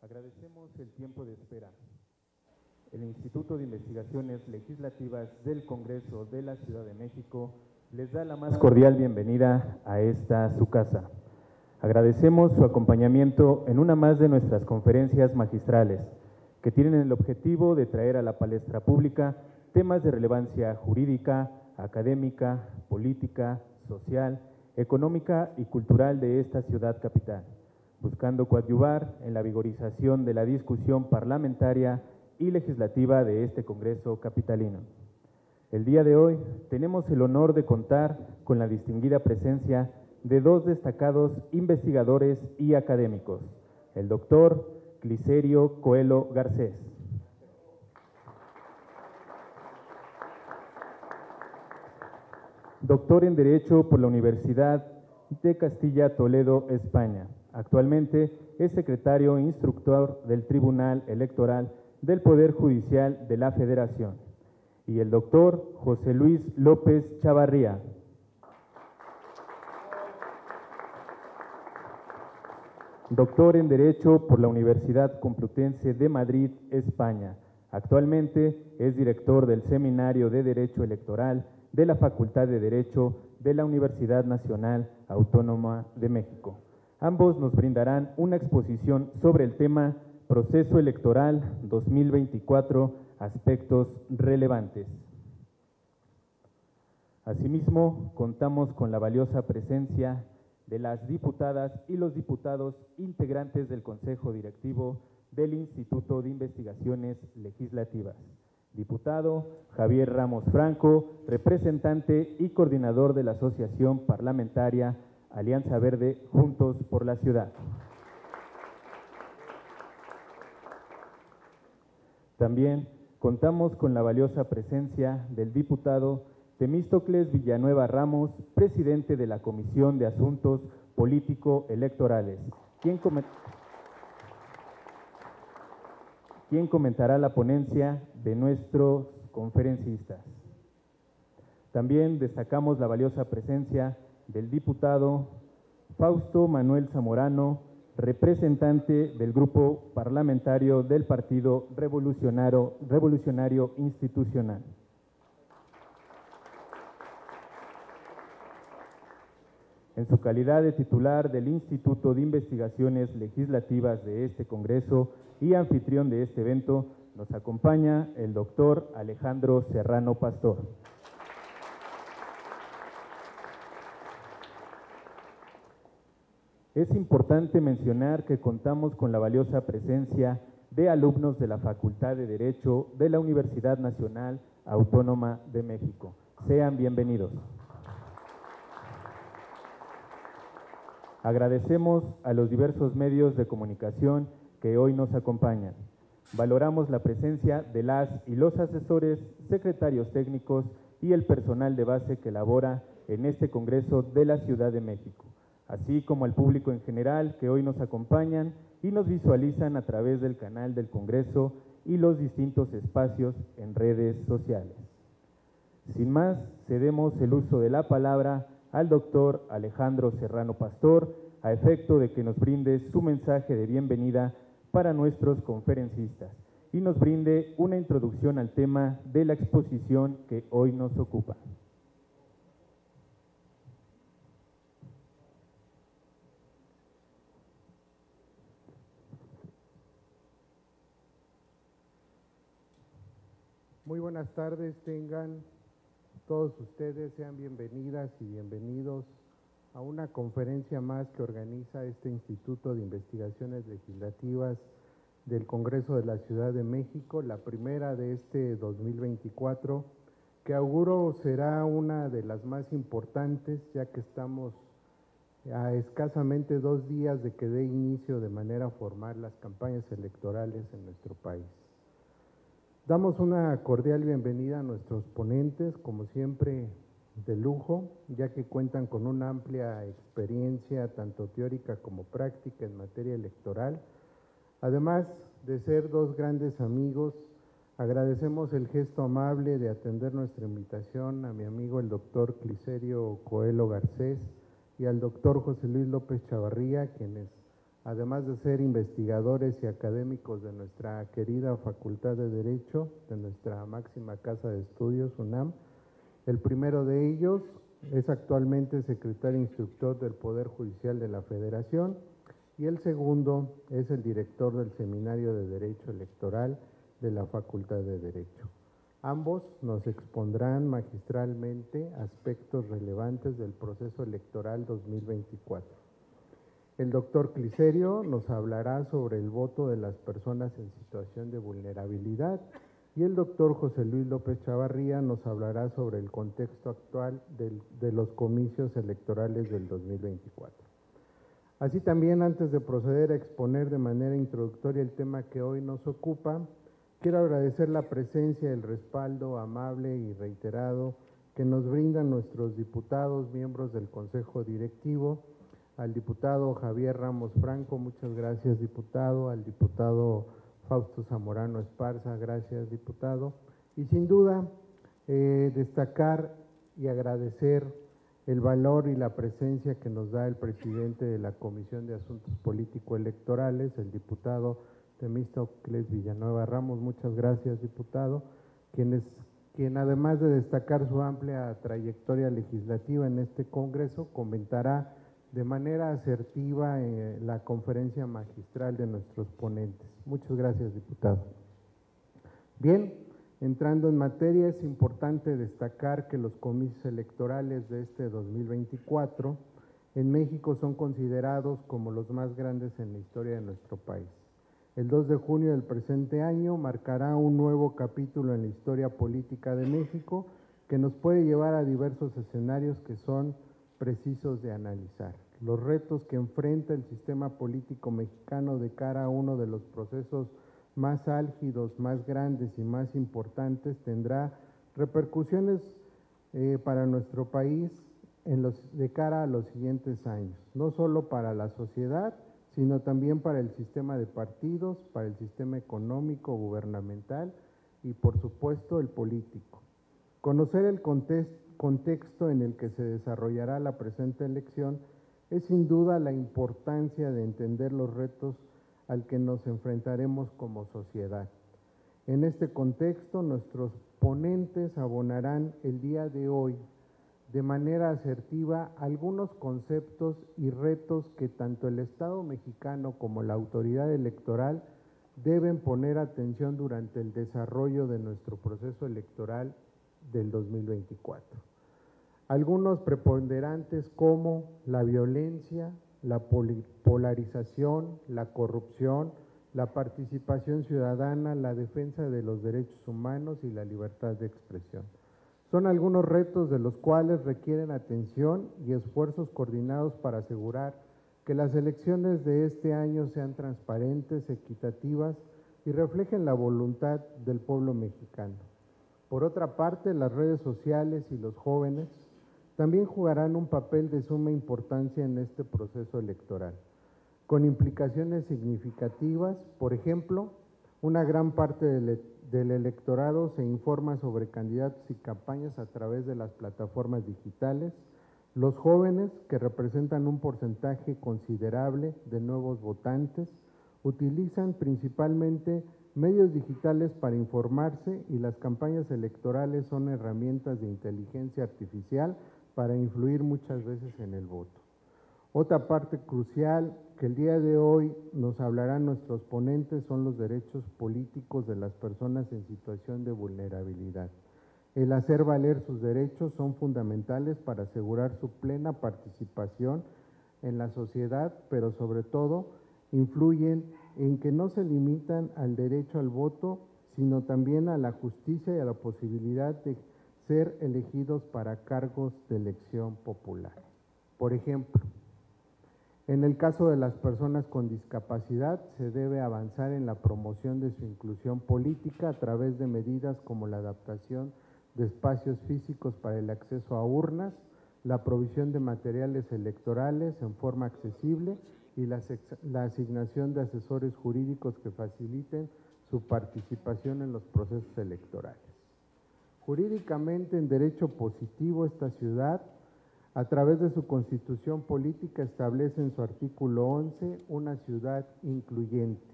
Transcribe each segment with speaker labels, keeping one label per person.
Speaker 1: Agradecemos el tiempo de espera. El Instituto de Investigaciones Legislativas del Congreso de la Ciudad de México les da la más cordial bienvenida a esta su casa. Agradecemos su acompañamiento en una más de nuestras conferencias magistrales, que tienen el objetivo de traer a la palestra pública temas de relevancia jurídica, académica, política, social, económica y cultural de esta ciudad capital, buscando coadyuvar en la vigorización de la discusión parlamentaria y legislativa de este Congreso capitalino. El día de hoy tenemos el honor de contar con la distinguida presencia de dos destacados investigadores y académicos, el doctor Cliserio Coelho Garcés, doctor en Derecho por la Universidad de Castilla Toledo, España. Actualmente es secretario e instructor del Tribunal Electoral del Poder Judicial de la Federación. Y el doctor José Luis López Chavarría, doctor en Derecho por la Universidad Complutense de Madrid, España. Actualmente es director del Seminario de Derecho Electoral de la Facultad de Derecho de la Universidad Nacional Autónoma de México. Ambos nos brindarán una exposición sobre el tema Proceso Electoral 2024, aspectos relevantes. Asimismo, contamos con la valiosa presencia de las diputadas y los diputados integrantes del Consejo Directivo del Instituto de Investigaciones Legislativas. Diputado Javier Ramos Franco, representante y coordinador de la Asociación Parlamentaria Alianza Verde Juntos por la Ciudad. También contamos con la valiosa presencia del diputado Temístocles Villanueva Ramos, presidente de la Comisión de Asuntos Político-Electorales, quien comentará la ponencia de nuestros conferencistas. También destacamos la valiosa presencia del diputado Fausto Manuel Zamorano, representante del Grupo Parlamentario del Partido Revolucionario Institucional. En su calidad de titular del Instituto de Investigaciones Legislativas de este Congreso y anfitrión de este evento, nos acompaña el doctor Alejandro Serrano Pastor. Es importante mencionar que contamos con la valiosa presencia de alumnos de la Facultad de Derecho de la Universidad Nacional Autónoma de México. Sean bienvenidos. Agradecemos a los diversos medios de comunicación que hoy nos acompañan. Valoramos la presencia de las y los asesores, secretarios técnicos y el personal de base que labora en este Congreso de la Ciudad de México, así como al público en general que hoy nos acompañan y nos visualizan a través del canal del Congreso y los distintos espacios en redes sociales. Sin más, cedemos el uso de la palabra al doctor Alejandro Serrano Pastor, a efecto de que nos brinde su mensaje de bienvenida para nuestros conferencistas y nos brinde una introducción al tema de la exposición que hoy nos ocupa.
Speaker 2: Muy buenas tardes, tengan todos ustedes, sean bienvenidas y bienvenidos a una conferencia más que organiza este Instituto de Investigaciones Legislativas del Congreso de la Ciudad de México, la primera de este 2024, que auguro será una de las más importantes, ya que estamos a escasamente 2 días de que dé inicio de manera formal las campañas electorales en nuestro país. Damos una cordial bienvenida a nuestros ponentes, como siempre de lujo, ya que cuentan con una amplia experiencia tanto teórica como práctica en materia electoral. Además de ser dos grandes amigos, agradecemos el gesto amable de atender nuestra invitación a mi amigo el doctor Cliserio Coelho Garcés y al doctor José Luis López Chavarría, quienes además de ser investigadores y académicos de nuestra querida Facultad de Derecho, de nuestra máxima casa de estudios, UNAM. El primero de ellos es actualmente secretario instructor del Poder Judicial de la Federación y el segundo es el director del Seminario de Derecho Electoral de la Facultad de Derecho. Ambos nos expondrán magistralmente aspectos relevantes del proceso electoral 2024. El doctor Cliserio nos hablará sobre el voto de las personas en situación de vulnerabilidad y el doctor José Luis López Chavarría nos hablará sobre el contexto actual de los comicios electorales del 2024. Así también, antes de proceder a exponer de manera introductoria el tema que hoy nos ocupa, quiero agradecer la presencia y el respaldo amable y reiterado que nos brindan nuestros diputados, miembros del Consejo Directivo, al diputado Javier Ramos Franco, muchas gracias diputado, al diputado Fausto Zamorano Esparza, gracias diputado, y sin duda destacar y agradecer el valor y la presencia que nos da el presidente de la Comisión de Asuntos Político-Electorales, el diputado Temístocles Villanueva Ramos, muchas gracias diputado, quien además de destacar su amplia trayectoria legislativa en este Congreso, comentará de manera asertiva la conferencia magistral de nuestros ponentes. Muchas gracias, diputado. Bien, entrando en materia, es importante destacar que los comicios electorales de este 2024 en México son considerados como los más grandes en la historia de nuestro país. El 2 de junio del presente año marcará un nuevo capítulo en la historia política de México que nos puede llevar a diversos escenarios que son precisos de analizar. Los retos que enfrenta el sistema político mexicano de cara a uno de los procesos más álgidos, más grandes y más importantes tendrá repercusiones para nuestro país de cara a los siguientes años, no solo para la sociedad, sino también para el sistema de partidos, para el sistema económico, gubernamental y por supuesto el político. Conocer el contexto en el que se desarrollará la presente elección es sin duda la importancia de entender los retos al que nos enfrentaremos como sociedad. En este contexto, nuestros ponentes abonarán el día de hoy de manera asertiva algunos conceptos y retos que tanto el Estado mexicano como la autoridad electoral deben poner atención durante el desarrollo de nuestro proceso electoral del 2024. Algunos preponderantes como la violencia, la polarización, la corrupción, la participación ciudadana, la defensa de los derechos humanos y la libertad de expresión. Son algunos retos de los cuales requieren atención y esfuerzos coordinados para asegurar que las elecciones de este año sean transparentes, equitativas y reflejen la voluntad del pueblo mexicano. Por otra parte, las redes sociales y los jóvenes también jugarán un papel de suma importancia en este proceso electoral, con implicaciones significativas. Por ejemplo, una gran parte del electorado se informa sobre candidatos y campañas a través de las plataformas digitales. Los jóvenes, que representan un porcentaje considerable de nuevos votantes, utilizan principalmente medios digitales para informarse y las campañas electorales son herramientas de inteligencia artificial para influir muchas veces en el voto. Otra parte crucial que el día de hoy nos hablarán nuestros ponentes son los derechos políticos de las personas en situación de vulnerabilidad. El hacer valer sus derechos son fundamentales para asegurar su plena participación en la sociedad, pero sobre todo influyen en que no se limitan al derecho al voto, sino también a la justicia y a la posibilidad de ser elegidos para cargos de elección popular. Por ejemplo, en el caso de las personas con discapacidad, se debe avanzar en la promoción de su inclusión política a través de medidas como la adaptación de espacios físicos para el acceso a urnas, la provisión de materiales electorales en forma accesible y la asignación de asesores jurídicos que faciliten su participación en los procesos electorales. Jurídicamente, en derecho positivo, esta ciudad a través de su constitución política, establece en su artículo 11 una ciudad incluyente.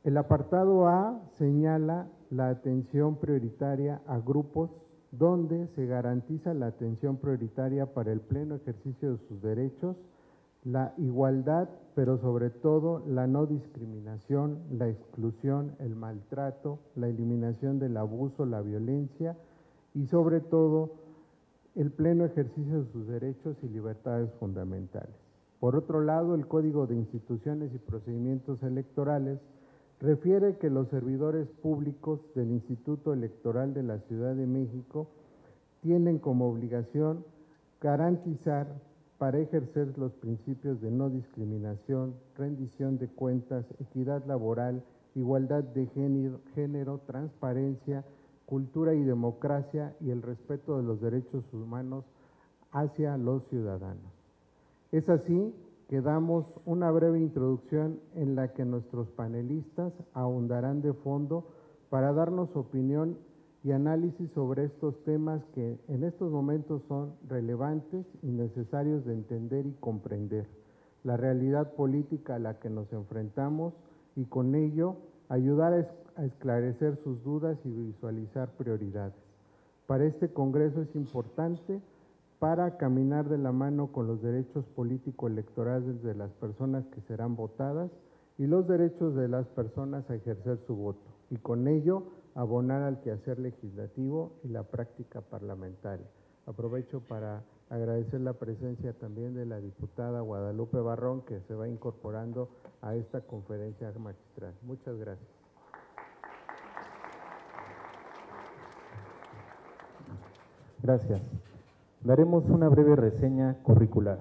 Speaker 2: El apartado A señala la atención prioritaria a grupos donde se garantiza la atención prioritaria para el pleno ejercicio de sus derechos, la igualdad, pero sobre todo la no discriminación, la exclusión, el maltrato, la eliminación del abuso, la violencia y sobre todo el pleno ejercicio de sus derechos y libertades fundamentales. Por otro lado, el Código de Instituciones y Procedimientos Electorales refiere que los servidores públicos del Instituto Electoral de la Ciudad de México tienen como obligación garantizar para ejercer los principios de no discriminación, rendición de cuentas, equidad laboral, igualdad de género, transparencia, cultura y democracia y el respeto de los derechos humanos hacia los ciudadanos. Es así que damos una breve introducción en la que nuestros panelistas ahondarán de fondo para darnos opinión y análisis sobre estos temas que en estos momentos son relevantes y necesarios de entender y comprender, la realidad política a la que nos enfrentamos y con ello ayudar a esclarecer sus dudas y visualizar prioridades. Para este Congreso es importante para caminar de la mano con los derechos político-electorales de las personas que serán votadas y los derechos de las personas a ejercer su voto, y con ello abonar al quehacer legislativo y la práctica parlamentaria. Aprovecho para agradecer la presencia también de la diputada Guadalupe Barrón, que se va incorporando a esta conferencia magistral. Muchas gracias.
Speaker 1: Gracias. Daremos una breve reseña curricular.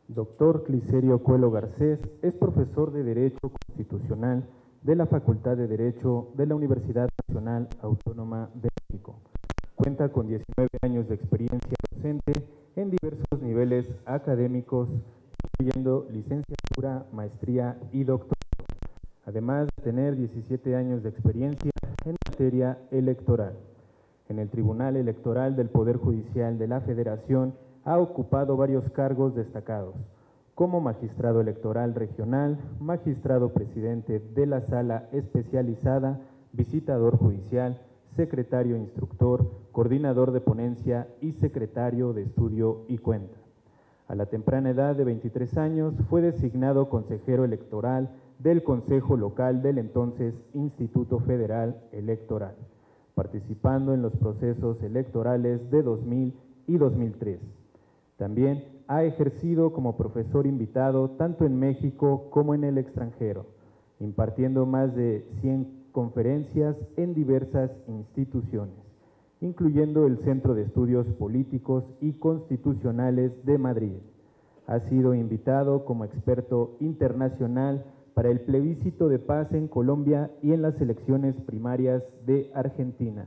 Speaker 1: Doctor Cliserio Coelho Garcés es profesor de Derecho Constitucional de la Facultad de Derecho de la Universidad Nacional Autónoma de México. Cuenta con 19 años de experiencia docente en diversos niveles académicos, incluyendo licenciatura, maestría y doctorado, además de tener 17 años de experiencia en materia electoral. En el Tribunal Electoral del Poder Judicial de la Federación ha ocupado varios cargos destacados, como magistrado electoral regional, magistrado presidente de la Sala Especializada, visitador judicial, secretario instructor, coordinador de ponencia y secretario de estudio y cuenta. A la temprana edad de 23 años fue designado consejero electoral del Consejo Local del entonces Instituto Federal Electoral, participando en los procesos electorales de 2000 y 2003. También ha ejercido como profesor invitado tanto en México como en el extranjero, impartiendo más de 100 conferencias en diversas instituciones, incluyendo el Centro de Estudios Políticos y Constitucionales de Madrid. Ha sido invitado como experto internacional para el plebiscito de paz en Colombia y en las elecciones primarias de Argentina.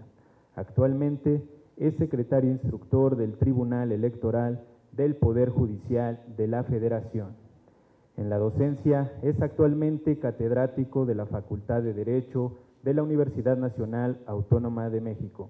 Speaker 1: Actualmente es secretario instructor del Tribunal Electoral del Poder Judicial de la Federación. En la docencia es actualmente catedrático de la Facultad de Derecho de la Universidad Nacional Autónoma de México.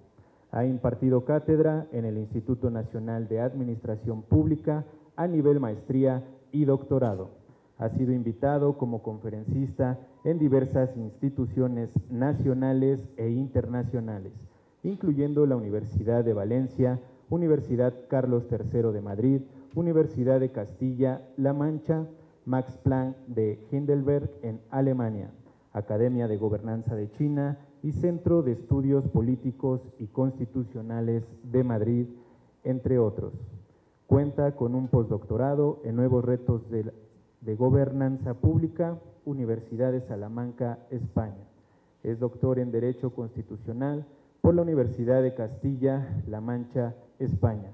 Speaker 1: Ha impartido cátedra en el Instituto Nacional de Administración Pública a nivel maestría y doctorado. Ha sido invitado como conferencista en diversas instituciones nacionales e internacionales, incluyendo la Universidad de Valencia, Universidad Carlos III de Madrid, Universidad de Castilla-La Mancha, Max Planck de Heidelberg en Alemania, Academia de Gobernanza de China y Centro de Estudios Políticos y Constitucionales de Madrid, entre otros. Cuenta con un postdoctorado en Nuevos Retos de Gobernanza Pública, Universidad de Salamanca, España. Es doctor en Derecho Constitucional por la Universidad de Castilla-La Mancha, España.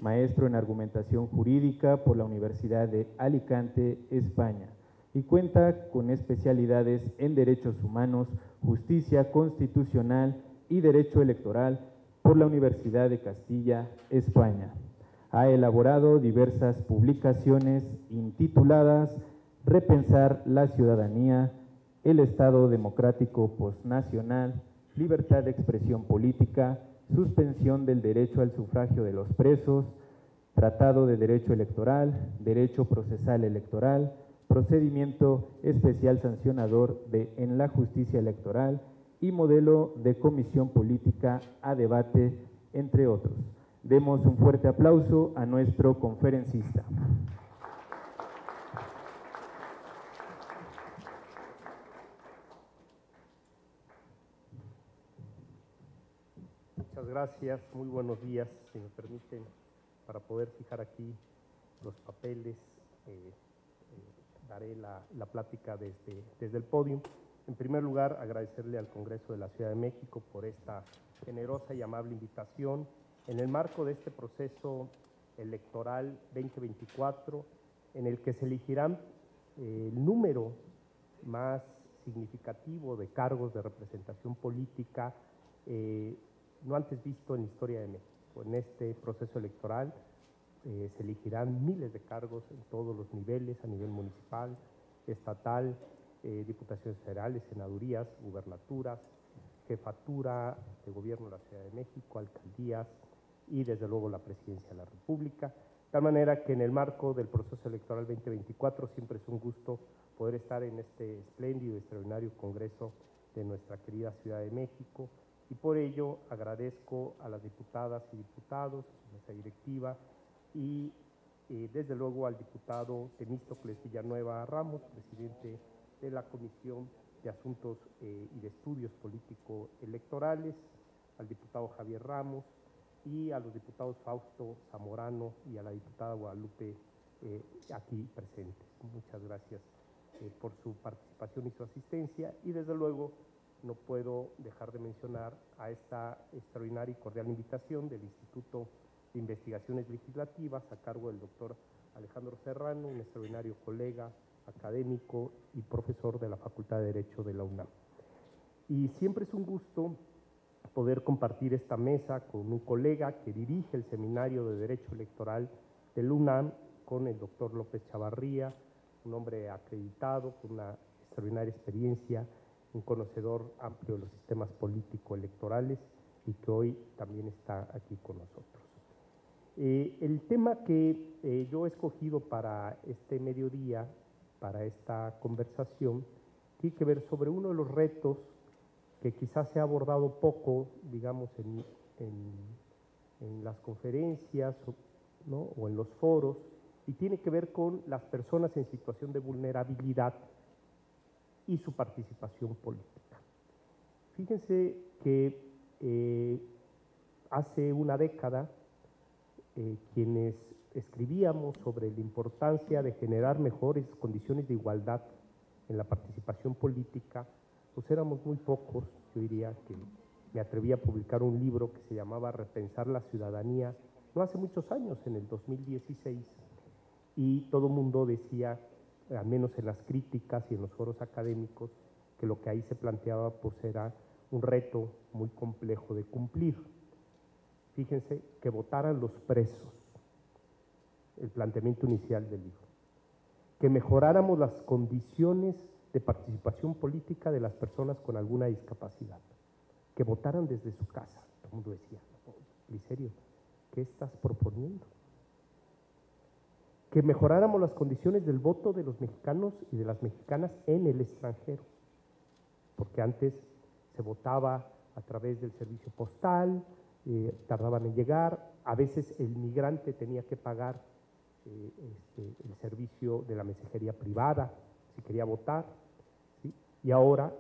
Speaker 1: Maestro en Argumentación Jurídica por la Universidad de Alicante, España. Y cuenta con especialidades en Derechos Humanos, Justicia Constitucional y Derecho Electoral por la Universidad de Castilla, España. Ha elaborado diversas publicaciones intituladas Repensar la ciudadanía, el Estado democrático postnacional, libertad de expresión política suspensión del derecho al sufragio de los presos, tratado de derecho electoral, derecho procesal electoral, procedimiento especial sancionador en la justicia electoral y modelo de comisión política a debate, entre otros. Demos un fuerte aplauso a nuestro conferencista.
Speaker 3: Muchas gracias, muy buenos días, si me permiten, para poder fijar aquí los papeles, daré la plática desde el podio. En primer lugar, agradecerle al Congreso de la Ciudad de México por esta generosa y amable invitación en el marco de este proceso electoral 2024, en el que se elegirán el número más significativo de cargos de representación política no antes visto en la historia de México. En este proceso electoral se elegirán miles de cargos en todos los niveles, a nivel municipal, estatal, diputaciones federales, senadurías, gubernaturas, jefatura de gobierno de la Ciudad de México, alcaldías y desde luego la presidencia de la República. De tal manera que en el marco del proceso electoral 2024 siempre es un gusto poder estar en este espléndido y extraordinario congreso de nuestra querida Ciudad de México, y por ello agradezco a las diputadas y diputados, a su mesa directiva y desde luego al diputado Temístocles Villanueva Ramos, presidente de la Comisión de Asuntos y de Estudios Político-Electorales, al diputado Javier Ramos y a los diputados Fausto Zamorano y a la diputada Guadalupe aquí presentes. Muchas gracias por su participación y su asistencia, y desde luego no puedo dejar de mencionar a esta extraordinaria y cordial invitación del Instituto de Investigaciones Legislativas a cargo del doctor Alejandro Serrano, un extraordinario colega, académico y profesor de la Facultad de Derecho de la UNAM. Y siempre es un gusto poder compartir esta mesa con un colega que dirige el Seminario de Derecho Electoral de la UNAM, con el doctor López Chavarría, un hombre acreditado con una extraordinaria experiencia, un conocedor amplio de los sistemas político-electorales y que hoy también está aquí con nosotros. El tema que yo he escogido para este mediodía, para esta conversación, tiene que ver sobre uno de los retos que quizás se ha abordado poco, digamos, en las conferencias, ¿no?, o en los foros, y tiene que ver con las personas en situación de vulnerabilidad y su participación política. Fíjense que hace una década quienes escribíamos sobre la importancia de generar mejores condiciones de igualdad en la participación política, pues éramos muy pocos. Yo diría que me atreví a publicar un libro que se llamaba Repensar la Ciudadanía, no hace muchos años, en el 2016, y todo el mundo decía, al menos en las críticas y en los foros académicos, que lo que ahí se planteaba pues era un reto muy complejo de cumplir. Fíjense, que votaran los presos, el planteamiento inicial del libro, que mejoráramos las condiciones de participación política de las personas con alguna discapacidad, que votaran desde su casa. Todo el mundo decía, Licerio, ¿qué estás proponiendo? Que mejoráramos las condiciones del voto de los mexicanos y de las mexicanas en el extranjero, porque antes se votaba a través del servicio postal, tardaban en llegar, a veces el migrante tenía que pagar el servicio de la mensajería privada si quería votar, ¿sí? Y ahora,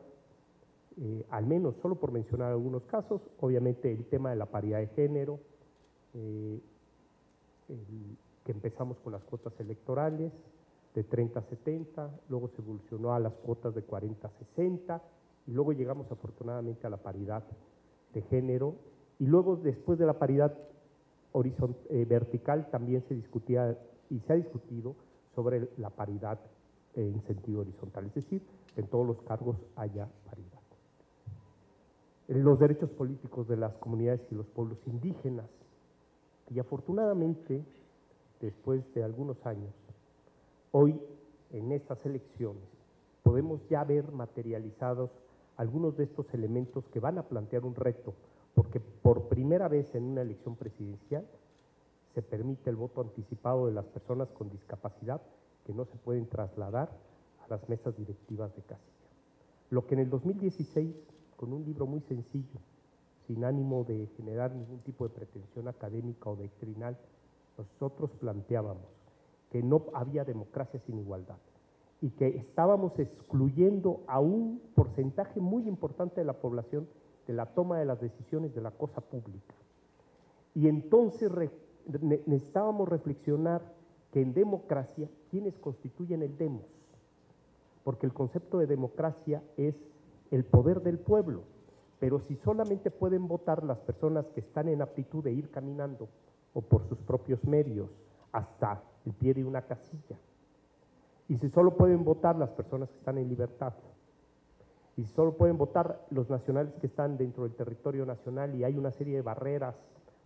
Speaker 3: al menos solo por mencionar algunos casos, obviamente el tema de la paridad de género, que empezamos con las cuotas electorales de 30 a 70, luego se evolucionó a las cuotas de 40 a 60, y luego llegamos afortunadamente a la paridad de género, y luego después de la paridad vertical también se discutía y se ha discutido sobre la paridad en sentido horizontal, es decir, en todos los cargos haya paridad. Los derechos políticos de las comunidades y los pueblos indígenas, y afortunadamente, después de algunos años, hoy en estas elecciones podemos ya ver materializados algunos de estos elementos que van a plantear un reto porque por primera vez en una elección presidencial se permite el voto anticipado de las personas con discapacidad que no se pueden trasladar a las mesas directivas de casilla. Lo que en el 2016, con un libro muy sencillo, sin ánimo de generar ningún tipo de pretensión académica o doctrinal, nosotros planteábamos que no había democracia sin igualdad y que estábamos excluyendo a un porcentaje muy importante de la población de la toma de las decisiones de la cosa pública. Y entonces necesitábamos reflexionar que en democracia, ¿quiénes constituyen el demos? Porque el concepto de democracia es el poder del pueblo, pero si solamente pueden votar las personas que están en aptitud de ir caminando o por sus propios medios hasta el pie de una casilla, y si solo pueden votar las personas que están en libertad, y si solo pueden votar los nacionales que están dentro del territorio nacional y hay una serie de barreras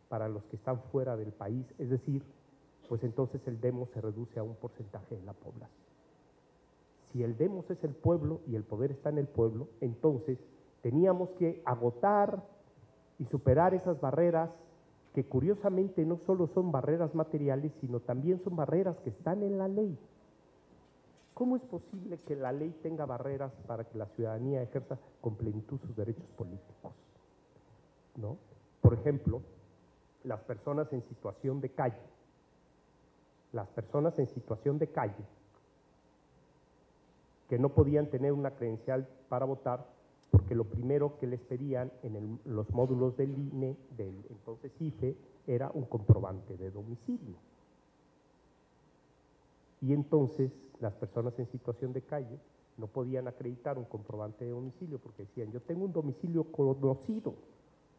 Speaker 3: para los que están fuera del país, es decir, pues entonces el demos se reduce a un porcentaje de la población. Si el demos es el pueblo y el poder está en el pueblo, entonces teníamos que agotar y superar esas barreras que curiosamente no solo son barreras materiales, sino también son barreras que están en la ley. ¿Cómo es posible que la ley tenga barreras para que la ciudadanía ejerza con plenitud sus derechos políticos? ¿No? Por ejemplo, las personas en situación de calle. Las personas en situación de calle que no podían tener una credencial para votar porque lo primero que les pedían en los módulos del INE, del entonces IFE, era un comprobante de domicilio. Y entonces las personas en situación de calle no podían acreditar un comprobante de domicilio porque decían, yo tengo un domicilio conocido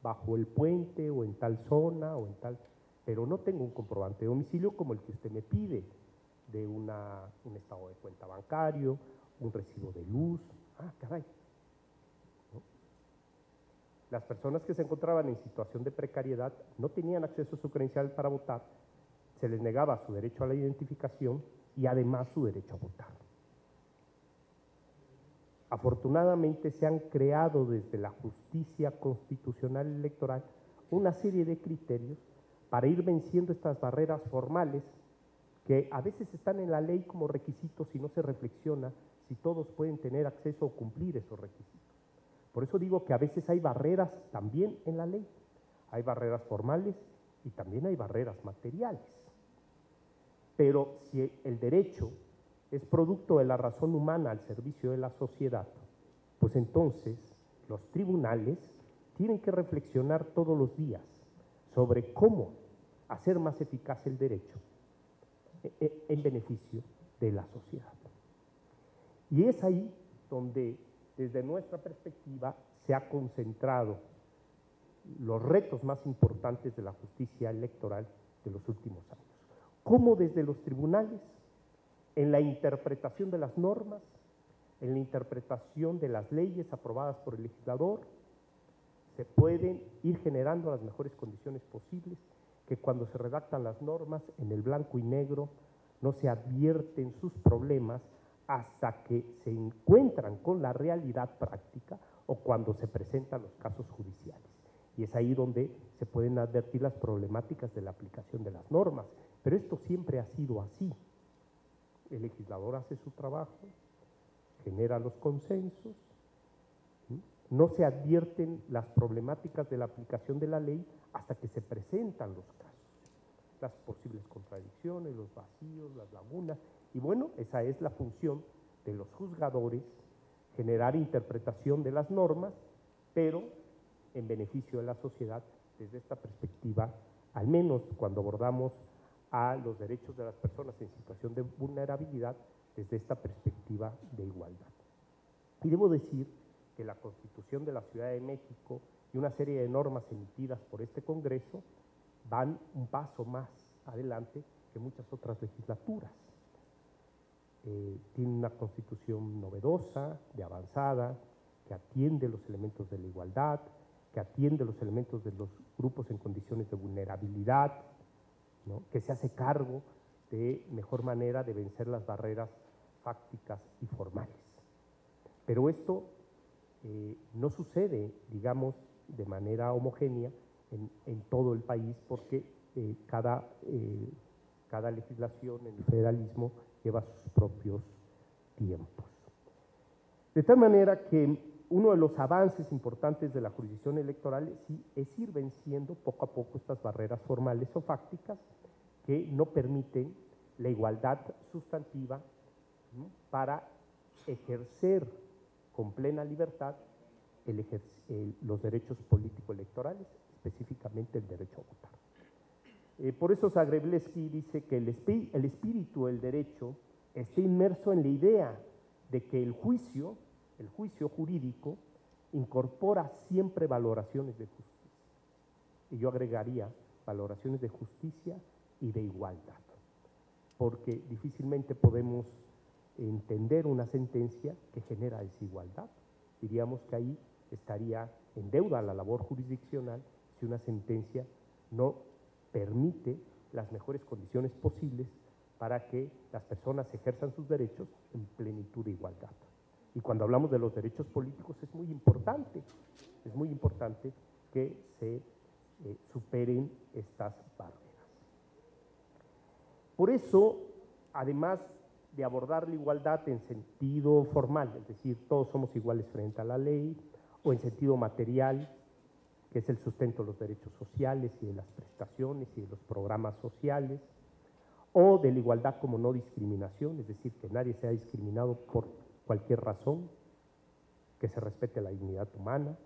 Speaker 3: bajo el puente o en tal zona o en tal, pero no tengo un comprobante de domicilio como el que usted me pide, de un estado de cuenta bancario, un recibo de luz. Ah, caray. ¿No? Las personas que se encontraban en situación de precariedad no tenían acceso a su credencial para votar, se les negaba su derecho a la identificación y además su derecho a votar. Afortunadamente se han creado desde la justicia constitucional electoral una serie de criterios para ir venciendo estas barreras formales que a veces están en la ley como requisitos y no se reflexiona si todos pueden tener acceso o cumplir esos requisitos. Por eso digo que a veces hay barreras también en la ley, hay barreras formales y también hay barreras materiales. Pero si el derecho es producto de la razón humana al servicio de la sociedad, pues entonces los tribunales tienen que reflexionar todos los días sobre cómo hacer más eficaz el derecho en beneficio de la sociedad. Y es ahí donde, desde nuestra perspectiva, se ha concentrado los retos más importantes de la justicia electoral de los últimos años. Cómo desde los tribunales, en la interpretación de las normas, en la interpretación de las leyes aprobadas por el legislador, se pueden ir generando las mejores condiciones posibles, que cuando se redactan las normas en el blanco y negro no se advierten sus problemas hasta que se encuentran con la realidad práctica o cuando se presentan los casos judiciales. Y es ahí donde se pueden advertir las problemáticas de la aplicación de las normas. Pero esto siempre ha sido así. El legislador hace su trabajo, genera los consensos, no se advierten las problemáticas de la aplicación de la ley hasta que se presentan los casos, las posibles contradicciones, los vacíos, las lagunas, y bueno, esa es la función de los juzgadores, generar interpretación de las normas, pero en beneficio de la sociedad desde esta perspectiva, al menos cuando abordamos a los derechos de las personas en situación de vulnerabilidad, desde esta perspectiva de igualdad. Y debo decir que la Constitución de la Ciudad de México y una serie de normas emitidas por este Congreso van un paso más adelante que muchas otras legislaturas. Tiene una Constitución novedosa, de avanzada, que atiende los elementos de la igualdad, que atiende los elementos de los grupos en condiciones de vulnerabilidad, ¿no? Que se hace cargo de mejor manera de vencer las barreras fácticas y formales. Pero esto no sucede, digamos, de manera homogénea en todo el país, porque cada legislación en el federalismo lleva sus propios tiempos. De tal manera que uno de los avances importantes de la jurisdicción electoral es ir venciendo poco a poco estas barreras formales o fácticas que no permiten la igualdad sustantiva, ¿no?, para ejercer con plena libertad los derechos político-electorales, específicamente el derecho a votar. Por eso Zagrebleski dice que el espíritu del derecho está inmerso en la idea de que el juicio jurídico incorpora siempre valoraciones de justicia. Y yo agregaría valoraciones de justicia y de igualdad, porque difícilmente podemos entender una sentencia que genera desigualdad. Diríamos que ahí estaría en deuda la labor jurisdiccional si una sentencia no permite las mejores condiciones posibles para que las personas ejerzan sus derechos en plenitud de igualdad. Y cuando hablamos de los derechos políticos es muy importante que se superen estas barreras. Por eso, además de abordar la igualdad en sentido formal, es decir, todos somos iguales frente a la ley, o en sentido material, que es el sustento de los derechos sociales y de las prestaciones y de los programas sociales, o de la igualdad como no discriminación, es decir, que nadie sea discriminado por cualquier razón, que se respete la dignidad humana.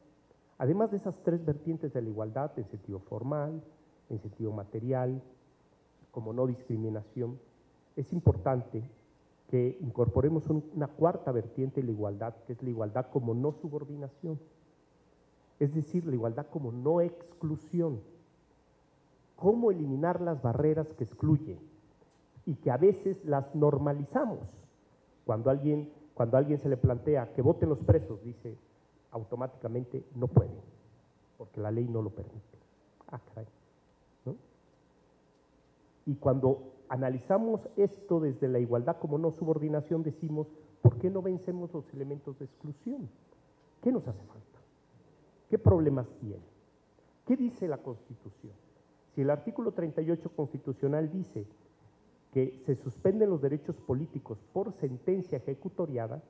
Speaker 3: Además de esas tres vertientes de la igualdad, en sentido formal, en sentido material, como no discriminación, es importante que incorporemos una cuarta vertiente de la igualdad, que es la igualdad como no subordinación, es decir, la igualdad como no exclusión. ¿Cómo eliminar las barreras que excluyen y que a veces las normalizamos? Cuando a alguien se le plantea que voten los presos, dice automáticamente no puede, porque la ley no lo permite. Ah, caray, ¿no? Y cuando analizamos esto desde la igualdad como no subordinación, decimos, ¿por qué no vencemos los elementos de exclusión? ¿Qué nos hace falta? ¿Qué problemas tiene? ¿Qué dice la Constitución? Si el artículo 38 constitucional dice que se suspenden los derechos políticos por sentencia ejecutoriada,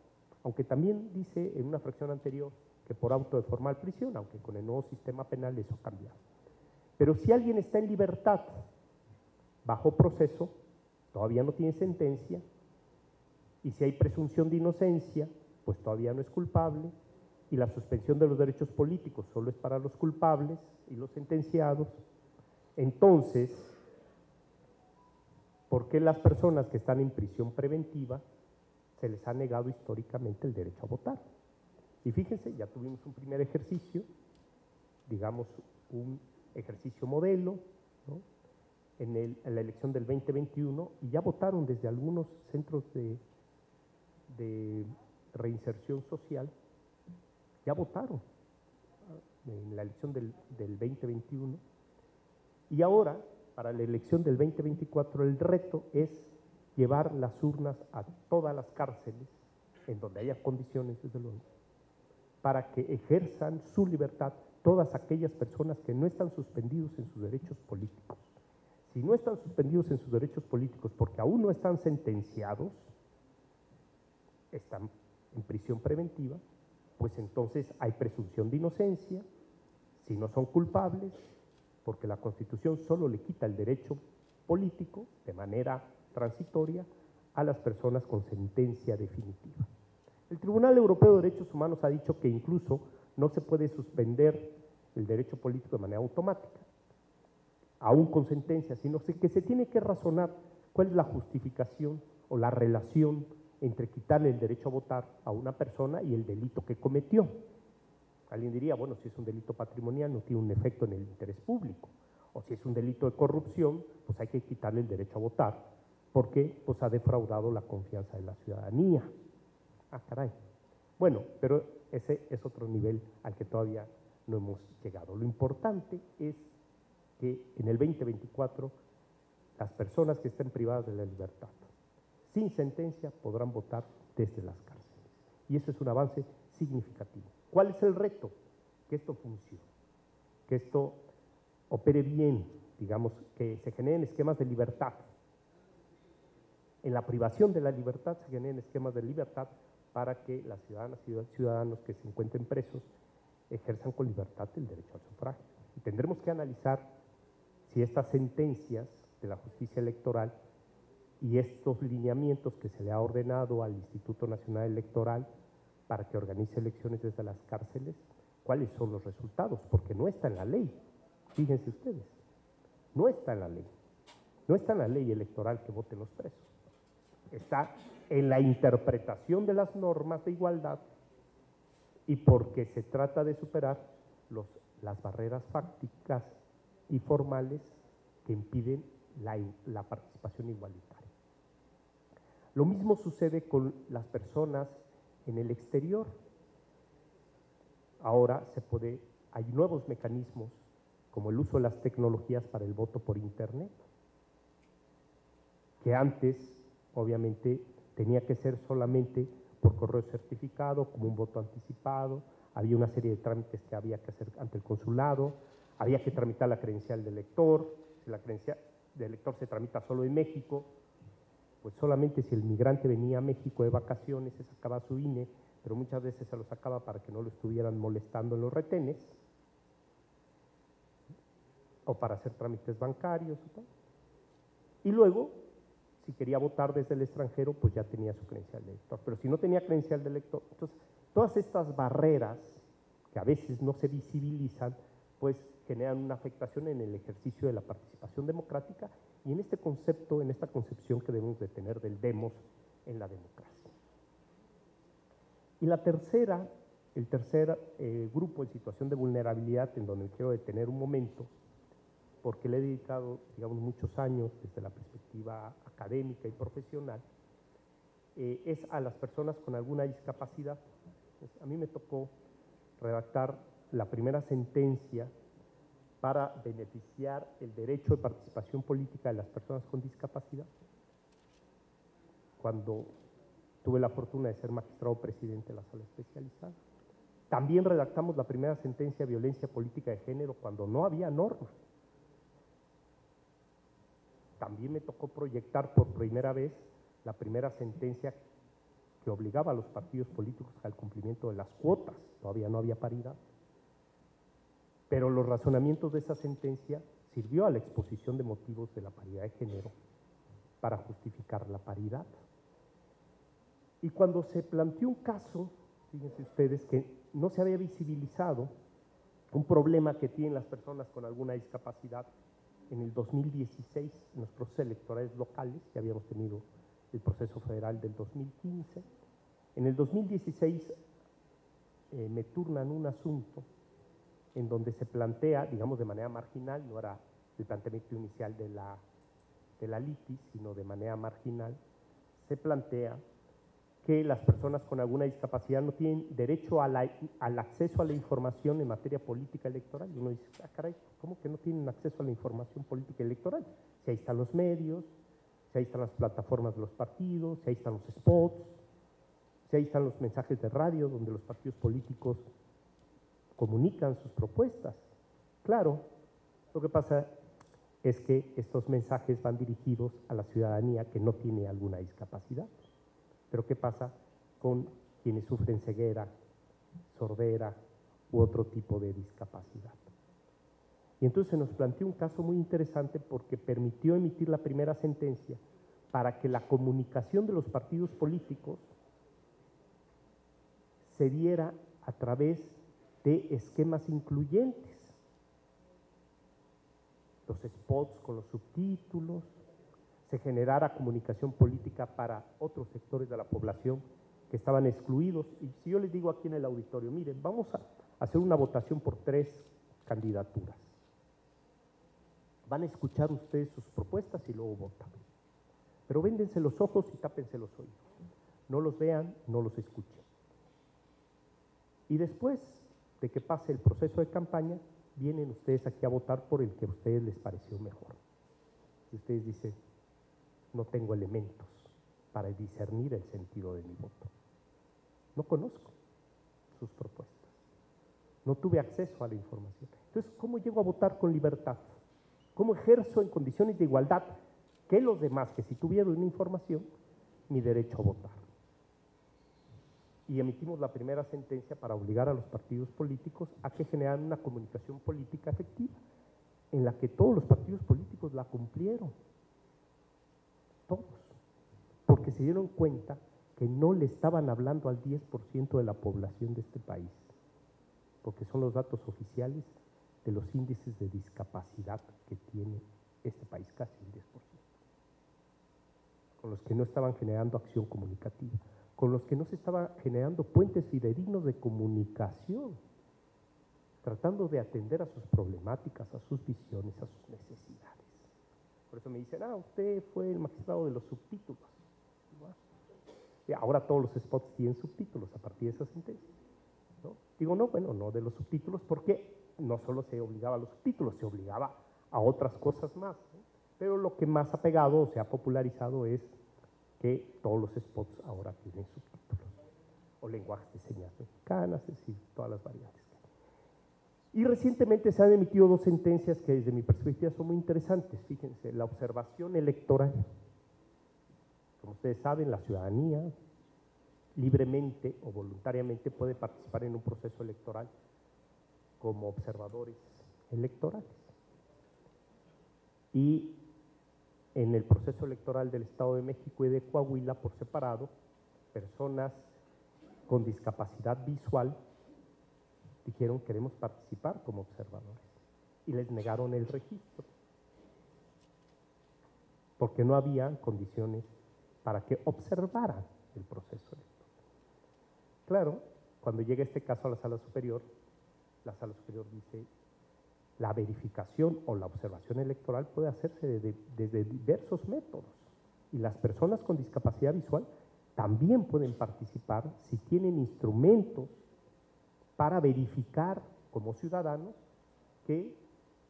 Speaker 3: aunque también dice en una fracción anterior que por auto de formal prisión, aunque con el nuevo sistema penal eso ha cambiado. Pero si alguien está en libertad bajo proceso, todavía no tiene sentencia, y si hay presunción de inocencia, pues todavía no es culpable, y la suspensión de los derechos políticos solo es para los culpables y los sentenciados. Entonces, ¿por qué las personas que están en prisión preventiva se les ha negado históricamente el derecho a votar? Y fíjense, ya tuvimos un primer ejercicio, digamos un ejercicio modelo, ¿no?, en la elección del 2021, y ya votaron desde algunos centros de reinserción social, ya votaron en la elección del 2021, y ahora, para la elección del 2024, el reto es llevar las urnas a todas las cárceles, en donde haya condiciones, desde luego, para que ejerzan su libertad todas aquellas personas que no están suspendidos en sus derechos políticos. Si no están suspendidos en sus derechos políticos porque aún no están sentenciados, están en prisión preventiva, pues entonces hay presunción de inocencia, si no son culpables, porque la Constitución solo le quita el derecho político de manera transitoria a las personas con sentencia definitiva. El Tribunal Europeo de Derechos Humanos ha dicho que incluso no se puede suspender el derecho político de manera automática, aún con sentencia, sino que se tiene que razonar cuál es la justificación o la relación entre quitarle el derecho a votar a una persona y el delito que cometió. Alguien diría, bueno, si es un delito patrimonial no tiene un efecto en el interés público, o si es un delito de corrupción, pues hay que quitarle el derecho a votar, porque pues ha defraudado la confianza de la ciudadanía. Ah, caray. Bueno, pero ese es otro nivel al que todavía no hemos llegado. Lo importante es que en el 2024 las personas que estén privadas de la libertad sin sentencia podrán votar desde las cárceles. Y eso es un avance significativo. ¿Cuál es el reto? Que esto funcione. que esto opere bien, digamos, que se generen esquemas de libertad. En la privación de la libertad se generen esquemas de libertad para que las ciudadanas y ciudadanos que se encuentren presos ejerzan con libertad el derecho al sufragio. Y tendremos que analizar si estas sentencias de la justicia electoral y estos lineamientos que se le ha ordenado al Instituto Nacional Electoral para que organice elecciones desde las cárceles, cuáles son los resultados, porque no está en la ley. Fíjense ustedes, no está en la ley. No está en la ley electoral que voten los presos. Está en la interpretación de las normas de igualdad y porque se trata de superar las barreras fácticas y formales que impiden la participación igualitaria. Lo mismo sucede con las personas en el exterior. Ahora hay nuevos mecanismos como el uso de las tecnologías para el voto por internet, que antes obviamente tenía que ser solamente por correo certificado, como un voto anticipado, había una serie de trámites que había que hacer ante el consulado, había que tramitar la credencial del elector, si la credencial del elector se tramita solo en México, pues solamente si el migrante venía a México de vacaciones se sacaba su INE, pero muchas veces se lo sacaba para que no lo estuvieran molestando en los retenes, o para hacer trámites bancarios o tal. Y luego, si quería votar desde el extranjero, pues ya tenía su credencial de elector. Pero si no tenía credencial de elector, entonces todas estas barreras que a veces no se visibilizan, pues generan una afectación en el ejercicio de la participación democrática y en este concepto, en esta concepción que debemos de tener del demos en la democracia. Y el tercer grupo en situación de vulnerabilidad, en donde quiero detener un momento, porque le he dedicado, digamos, muchos años desde la perspectiva académica y profesional, es a las personas con alguna discapacidad. Pues, a mí me tocó redactar la primera sentencia para beneficiar el derecho de participación política de las personas con discapacidad, cuando tuve la fortuna de ser magistrado presidente de la sala especializada. También redactamos la primera sentencia de violencia política de género cuando no había norma. También me tocó proyectar por primera vez la primera sentencia que obligaba a los partidos políticos al cumplimiento de las cuotas. Todavía no había paridad. Pero los razonamientos de esa sentencia sirvió a la exposición de motivos de la paridad de género para justificar la paridad. Y cuando se planteó un caso, fíjense ustedes, que no se había visibilizado un problema que tienen las personas con alguna discapacidad, en el 2016, en los procesos electorales locales, ya habíamos tenido el proceso federal del 2015, en el 2016 me turnan un asunto en donde se plantea, digamos de manera marginal, no era el planteamiento inicial de la litis, sino de manera marginal, se plantea que las personas con alguna discapacidad no tienen derecho al acceso a la información en materia política electoral. Y uno dice, ah, caray, ¿cómo que no tienen acceso a la información política electoral? Si ahí están los medios, si ahí están las plataformas de los partidos, si ahí están los spots, si ahí están los mensajes de radio donde los partidos políticos comunican sus propuestas. Claro, lo que pasa es que estos mensajes van dirigidos a la ciudadanía que no tiene alguna discapacidad. Pero ¿qué pasa con quienes sufren ceguera, sordera u otro tipo de discapacidad? Y entonces se nos planteó un caso muy interesante porque permitió emitir la primera sentencia para que la comunicación de los partidos políticos se diera a través de esquemas incluyentes. Los spots con los subtítulos, se generara comunicación política para otros sectores de la población que estaban excluidos. Y si yo les digo aquí en el auditorio, miren, vamos a hacer una votación por 3 candidaturas. Van a escuchar ustedes sus propuestas y luego votan. Pero véndense los ojos y tápense los oídos. No los vean, no los escuchen. Y después de que pase el proceso de campaña, vienen ustedes aquí a votar por el que a ustedes les pareció mejor. Si ustedes dicen, no tengo elementos para discernir el sentido de mi voto. No conozco sus propuestas. no tuve acceso a la información. Entonces, ¿cómo llego a votar con libertad? ¿Cómo ejerzo en condiciones de igualdad que los demás, que si tuvieron una información, mi derecho a votar? Y emitimos la primera sentencia para obligar a los partidos políticos a que generaran una comunicación política efectiva, en la que todos los partidos políticos la cumplieron, todos, porque se dieron cuenta que no le estaban hablando al 10% de la población de este país, porque son los datos oficiales de los índices de discapacidad que tiene este país, casi el 10%, con los que no estaban generando acción comunicativa, con los que no se estaban generando puentes fidedignos de comunicación, tratando de atender a sus problemáticas, a sus visiones, a sus necesidades. Por eso me dicen, usted fue el magistrado de los subtítulos. Y ahora todos los spots tienen subtítulos a partir de esa sentencia, ¿no? Digo, no, bueno, no de los subtítulos, porque no solo se obligaba a los subtítulos, se obligaba a otras cosas más, ¿no? Pero lo que más ha pegado o se ha popularizado es que todos los spots ahora tienen subtítulos, o lenguajes de señas mexicanas, es decir, todas las variantes. Y recientemente se han emitido dos sentencias que desde mi perspectiva son muy interesantes. Fíjense, la observación electoral. Como ustedes saben, la ciudadanía libremente o voluntariamente puede participar en un proceso electoral como observadores electorales. Y en el proceso electoral del Estado de México y de Coahuila, por separado, personas con discapacidad visual dijeron queremos participar como observadores y les negaron el registro porque no había condiciones para que observaran el proceso electoral. Claro, cuando llega este caso a la Sala Superior dice la verificación o la observación electoral puede hacerse desde diversos métodos y las personas con discapacidad visual también pueden participar si tienen instrumentos para verificar como ciudadanos que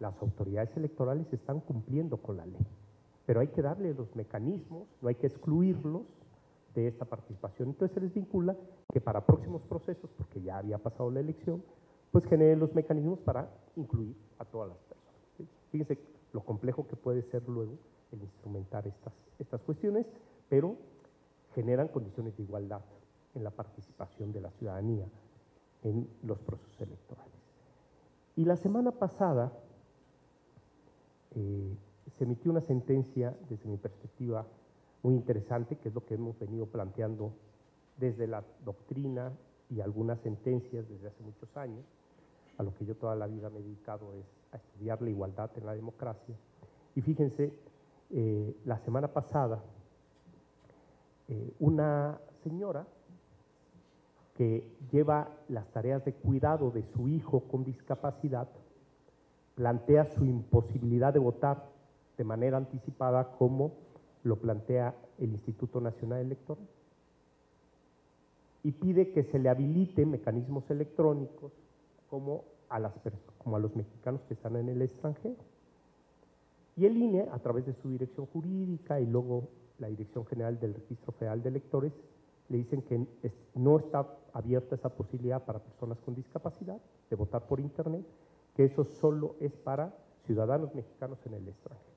Speaker 3: las autoridades electorales están cumpliendo con la ley. Pero hay que darle los mecanismos, no hay que excluirlos de esta participación. Entonces se les vincula que para próximos procesos, porque ya había pasado la elección, pues generen los mecanismos para incluir a todas las personas, ¿sí? Fíjense lo complejo que puede ser luego el instrumentar estas cuestiones, pero generan condiciones de igualdad en la participación de la ciudadanía en los procesos electorales. Y la semana pasada se emitió una sentencia, desde mi perspectiva, muy interesante, que es lo que hemos venido planteando desde la doctrina y algunas sentencias desde hace muchos años. A lo que yo toda la vida me he dedicado es a estudiar la igualdad en la democracia. Y fíjense, la semana pasada, una señora que lleva las tareas de cuidado de su hijo con discapacidad, plantea su imposibilidad de votar de manera anticipada como lo plantea el Instituto Nacional Electoral y pide que se le habiliten mecanismos electrónicos como a los mexicanos que están en el extranjero. Y el INE, a través de su dirección jurídica y luego la Dirección General del Registro Federal de Electores, le dicen que no está abierta esa posibilidad para personas con discapacidad de votar por internet, que eso solo es para ciudadanos mexicanos en el extranjero.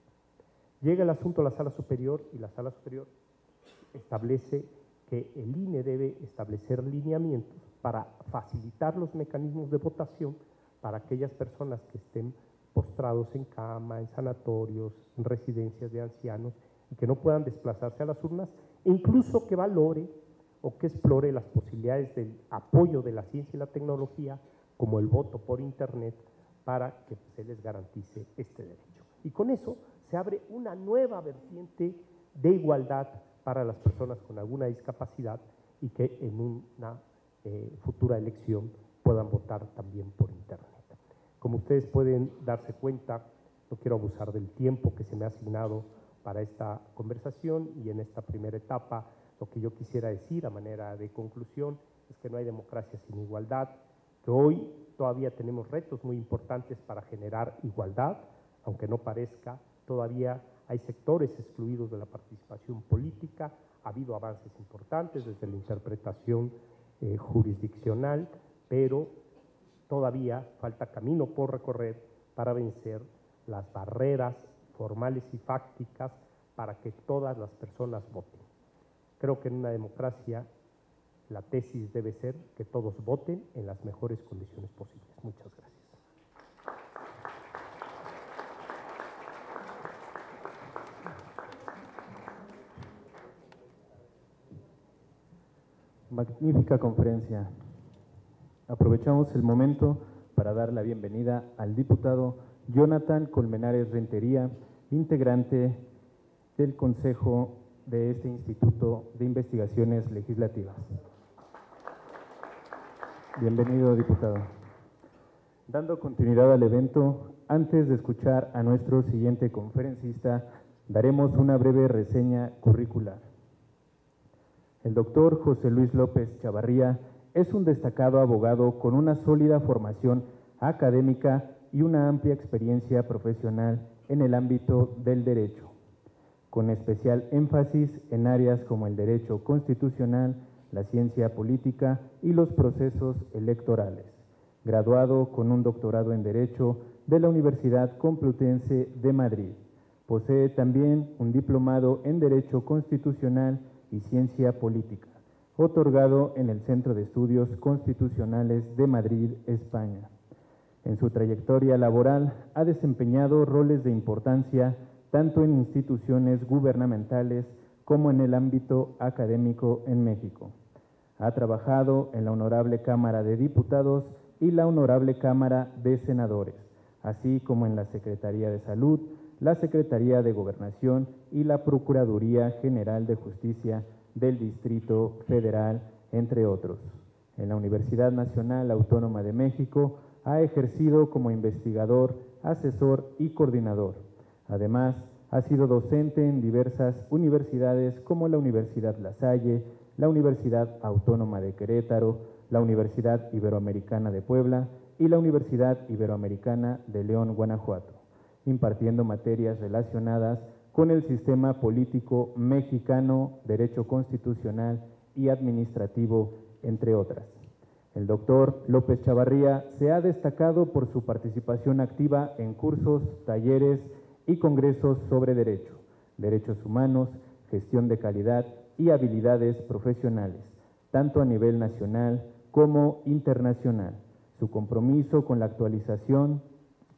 Speaker 3: Llega el asunto a la Sala Superior y la Sala Superior establece que el INE debe establecer lineamientos para facilitar los mecanismos de votación para aquellas personas que estén postrados en cama, en sanatorios, en residencias de ancianos y que no puedan desplazarse a las urnas, e incluso que valore o que explore las posibilidades del apoyo de la ciencia y la tecnología como el voto por internet para que se les garantice este derecho. Y con eso se abre una nueva vertiente de igualdad para las personas con alguna discapacidad y que en una futura elección puedan votar también por internet. Como ustedes pueden darse cuenta, no quiero abusar del tiempo que se me ha asignado para esta conversación y en esta primera etapa lo que yo quisiera decir a manera de conclusión es que no hay democracia sin igualdad, que hoy todavía tenemos retos muy importantes para generar igualdad, aunque no parezca, todavía hay sectores excluidos de la participación política, ha habido avances importantes desde la interpretación jurisdiccional, pero todavía falta camino por recorrer para vencer las barreras formales y fácticas para que todas las personas voten. Creo que en una democracia la tesis debe ser que todos voten en las mejores condiciones posibles. Muchas gracias.
Speaker 1: Magnífica conferencia. Aprovechamos el momento para dar la bienvenida al diputado Jonathan Colmenares Rentería, integrante del Consejo de este Instituto de Investigaciones Legislativas. Bienvenido, diputado. Dando continuidad al evento, antes de escuchar a nuestro siguiente conferencista, daremos una breve reseña curricular. El doctor José Luis López Chavarría es un destacado abogado con una sólida formación académica y una amplia experiencia profesional en el ámbito del derecho, con especial énfasis en áreas como el derecho constitucional, la ciencia política y los procesos electorales. Graduado con un doctorado en Derecho de la Universidad Complutense de Madrid. Posee también un diplomado en Derecho Constitucional y Ciencia Política, otorgado en el Centro de Estudios Constitucionales de Madrid, España. En su trayectoria laboral ha desempeñado roles de importancia tanto en instituciones gubernamentales como en el ámbito académico en México. Ha trabajado en la Honorable Cámara de Diputados y la Honorable Cámara de Senadores, así como en la Secretaría de Salud, la Secretaría de Gobernación y la Procuraduría General de Justicia del Distrito Federal, entre otros. En la Universidad Nacional Autónoma de México ha ejercido como investigador, asesor y coordinador. Además, ha sido docente en diversas universidades como la Universidad La Salle, la Universidad Autónoma de Querétaro, la Universidad Iberoamericana de Puebla y la Universidad Iberoamericana de León, Guanajuato, impartiendo materias relacionadas con el sistema político mexicano, derecho constitucional y administrativo, entre otras. El doctor López Chavarría se ha destacado por su participación activa en cursos, talleres y congresos sobre derecho, derechos humanos, gestión de calidad y habilidades profesionales, tanto a nivel nacional como internacional. Su compromiso con la actualización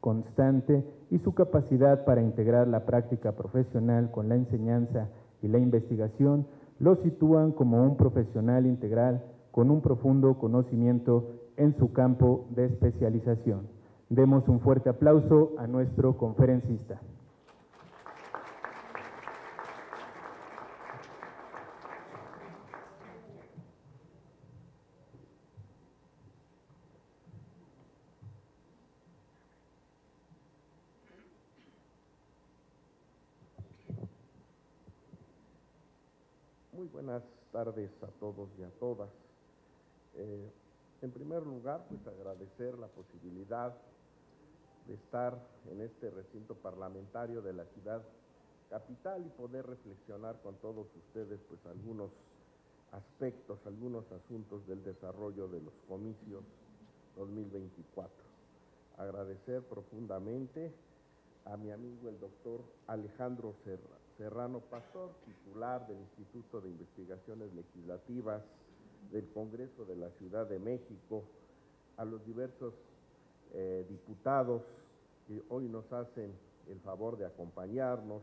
Speaker 1: constante y su capacidad para integrar la práctica profesional con la enseñanza y la investigación lo sitúan como un profesional integral con un profundo conocimiento en su campo de especialización. Demos un fuerte aplauso a nuestro conferencista.
Speaker 4: Muy buenas tardes a todos y a todas. En primer lugar, pues agradecer la posibilidad de estar en este recinto parlamentario de la ciudad capital y poder reflexionar con todos ustedes pues algunos aspectos, algunos asuntos del desarrollo de los comicios 2024. Agradecer profundamente a mi amigo el doctor Alejandro Serrano Pastor, titular del Instituto de Investigaciones Legislativas del Congreso de la Ciudad de México, a los diversos diputados que hoy nos hacen el favor de acompañarnos,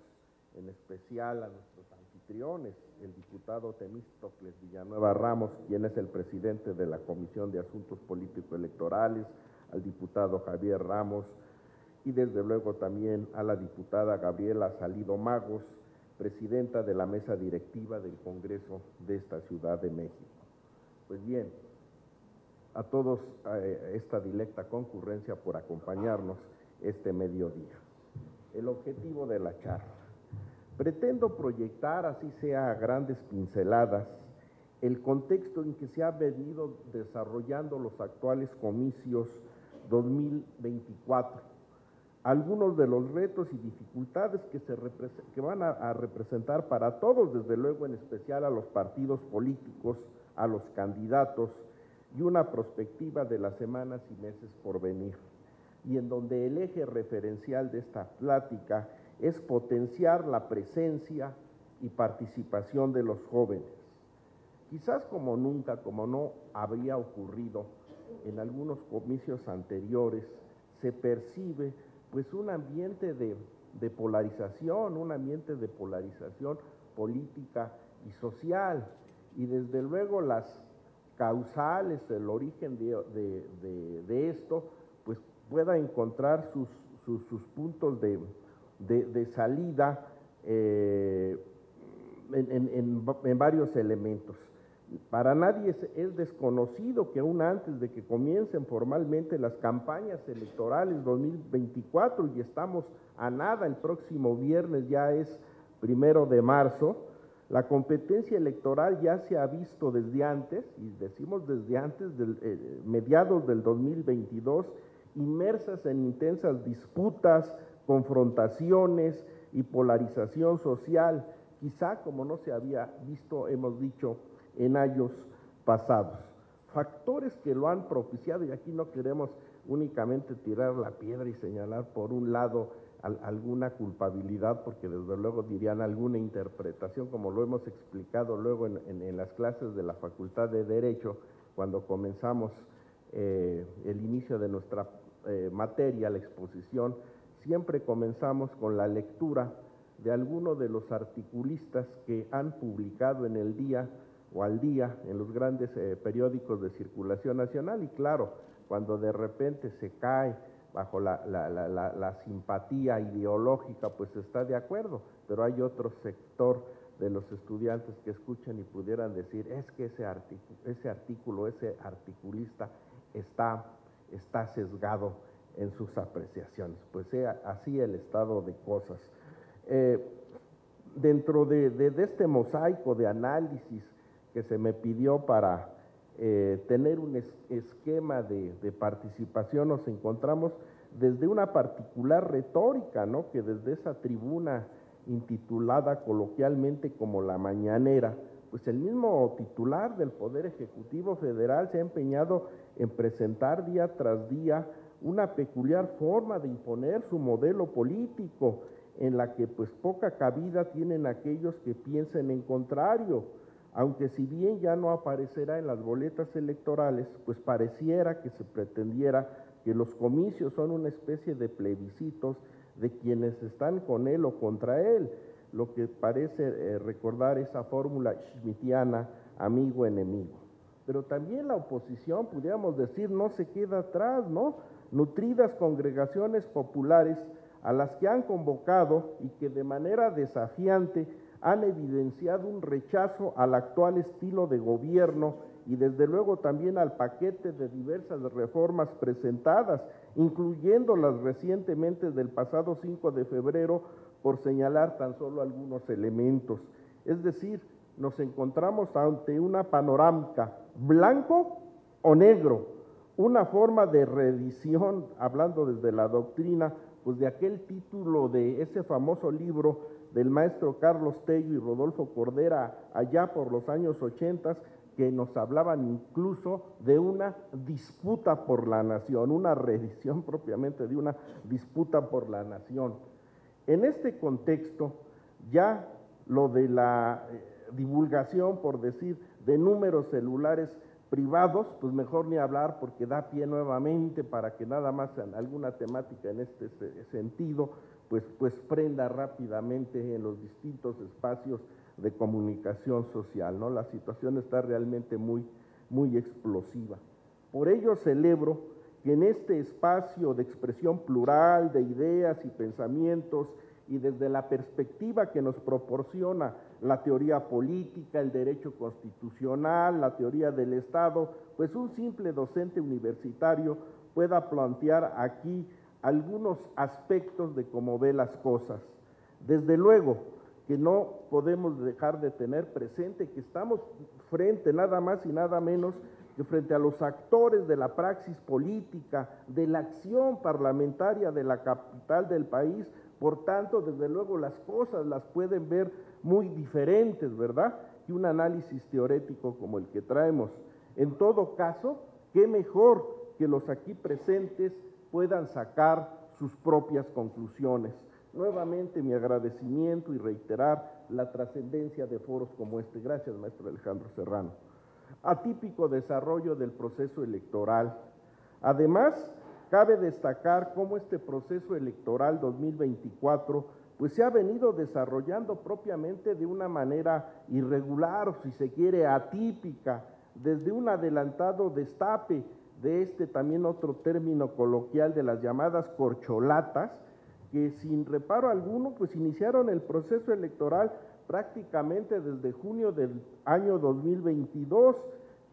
Speaker 4: en especial a nuestros anfitriones, el diputado Temístocles Villanueva Ramos, quien es el presidente de la Comisión de Asuntos Político-Electorales, al diputado Javier Ramos, y desde luego también a la diputada Gabriela Salido Magos, presidenta de la mesa directiva del Congreso de esta Ciudad de México. Pues bien, a todos esta dilecta concurrencia por acompañarnos este mediodía. El objetivo de la charla. Pretendo proyectar, así sea a grandes pinceladas, el contexto en que se han venido desarrollando los actuales comicios 2024, algunos de los retos y dificultades que van a representar para todos, desde luego en especial a los partidos políticos, a los candidatos, y una perspectiva de las semanas y meses por venir, y en donde el eje referencial de esta plática es potenciar la presencia y participación de los jóvenes. Quizás como nunca, como no había ocurrido en algunos comicios anteriores, se percibe pues un ambiente de polarización, un ambiente de polarización política y social, y desde luego las causales, el origen de esto, pues pueda encontrar sus puntos de salida en varios elementos. Para nadie es desconocido que aún antes de que comiencen formalmente las campañas electorales 2024, y estamos a nada, el próximo viernes ya es 1 de marzo, la competencia electoral ya se ha visto desde antes, y decimos desde antes, mediados del 2022, inmersas en intensas disputas, confrontaciones y polarización social, quizá como no se había visto, hemos dicho, en años pasados. Factores que lo han propiciado, y aquí no queremos únicamente tirar la piedra y señalar por un lado alguna culpabilidad, porque desde luego dirían alguna interpretación, como lo hemos explicado luego en las clases de la Facultad de Derecho, cuando comenzamos el inicio de nuestra materia, la exposición, siempre comenzamos con la lectura de algunos de los articulistas que han publicado en El Día o Al Día en los grandes periódicos de circulación nacional, y claro, cuando de repente se cae bajo la simpatía ideológica, pues está de acuerdo, pero hay otro sector de los estudiantes que escuchan y pudieran decir, es que ese artículo, ese articulista está sesgado en sus apreciaciones. Pues sea así el estado de cosas. Dentro de este mosaico de análisis que se me pidió para tener un esquema de participación, nos encontramos desde una particular retórica, ¿no?, que desde esa tribuna intitulada coloquialmente como La Mañanera, pues el mismo titular del Poder Ejecutivo Federal se ha empeñado en presentar día tras día una peculiar forma de imponer su modelo político, en la que pues poca cabida tienen aquellos que piensen en contrario, aunque si bien ya no aparecerá en las boletas electorales, pues pareciera que se pretendiera que los comicios son una especie de plebiscitos de quienes están con él o contra él, lo que parece recordar esa fórmula schmittiana, amigo-enemigo. Pero también la oposición, pudiéramos decir, no se queda atrás, ¿no? Nutridas congregaciones populares a las que han convocado y que de manera desafiante han evidenciado un rechazo al actual estilo de gobierno y desde luego también al paquete de diversas reformas presentadas, incluyendo las recientemente del pasado 5 de febrero, por señalar tan solo algunos elementos. Es decir, nos encontramos ante una panorámica blanco o negro, una forma de reedición, hablando desde la doctrina, pues de aquel título de ese famoso libro del maestro Carlos Tello y Rodolfo Cordera allá por los años 80, que nos hablaban incluso de una disputa por la nación, una reedición propiamente de una disputa por la nación. En este contexto, ya lo de la divulgación, por decir, de números celulares privados, pues mejor ni hablar, porque da pie nuevamente para que nada más alguna temática en este sentido, pues prenda rápidamente en los distintos espacios de comunicación social, ¿no? La situación está realmente muy explosiva. Por ello celebro que en este espacio de expresión plural de ideas y pensamientos, y desde la perspectiva que nos proporciona la teoría política, el derecho constitucional, la teoría del Estado, pues un simple docente universitario pueda plantear aquí algunos aspectos de cómo ve las cosas. Desde luego que no podemos dejar de tener presente que estamos frente nada más y nada menos que frente a los actores de la praxis política, de la acción parlamentaria de la capital del país. Por tanto, desde luego las cosas las pueden ver muy diferentes, ¿verdad?, que un análisis teórico como el que traemos. En todo caso, qué mejor que los aquí presentes puedan sacar sus propias conclusiones. Nuevamente mi agradecimiento y reiterar la trascendencia de foros como este. Gracias, maestro Alejandro Serrano. Atípico desarrollo del proceso electoral. Además, cabe destacar cómo este proceso electoral 2024 pues se ha venido desarrollando propiamente de una manera irregular, o si se quiere, atípica, desde un adelantado destape de también otro término coloquial de las llamadas corcholatas, que sin reparo alguno pues iniciaron el proceso electoral prácticamente desde junio del año 2022,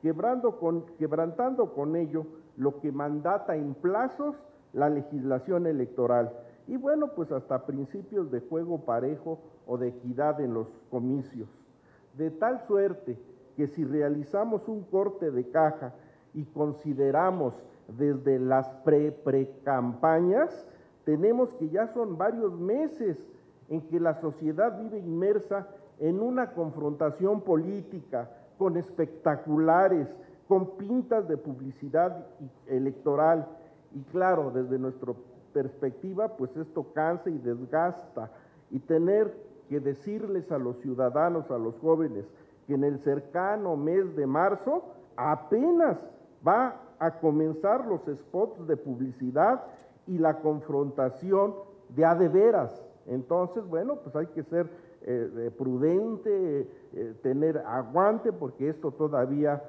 Speaker 4: quebrantando con ello lo que mandata en plazos la legislación electoral. Y bueno, pues hasta principios de juego parejo o de equidad en los comicios. De tal suerte que si realizamos un corte de caja y consideramos desde las pre-campañas, tenemos que ya son varios meses en que la sociedad vive inmersa en una confrontación política, con espectaculares, con pintas de publicidad electoral. Y claro, desde nuestra perspectiva, pues esto cansa y desgasta, y tener que decirles a los ciudadanos, a los jóvenes, que en el cercano mes de marzo apenas va a comenzar los spots de publicidad y la confrontación de a de veras. Entonces, bueno, pues hay que ser prudente, tener aguante, porque esto todavía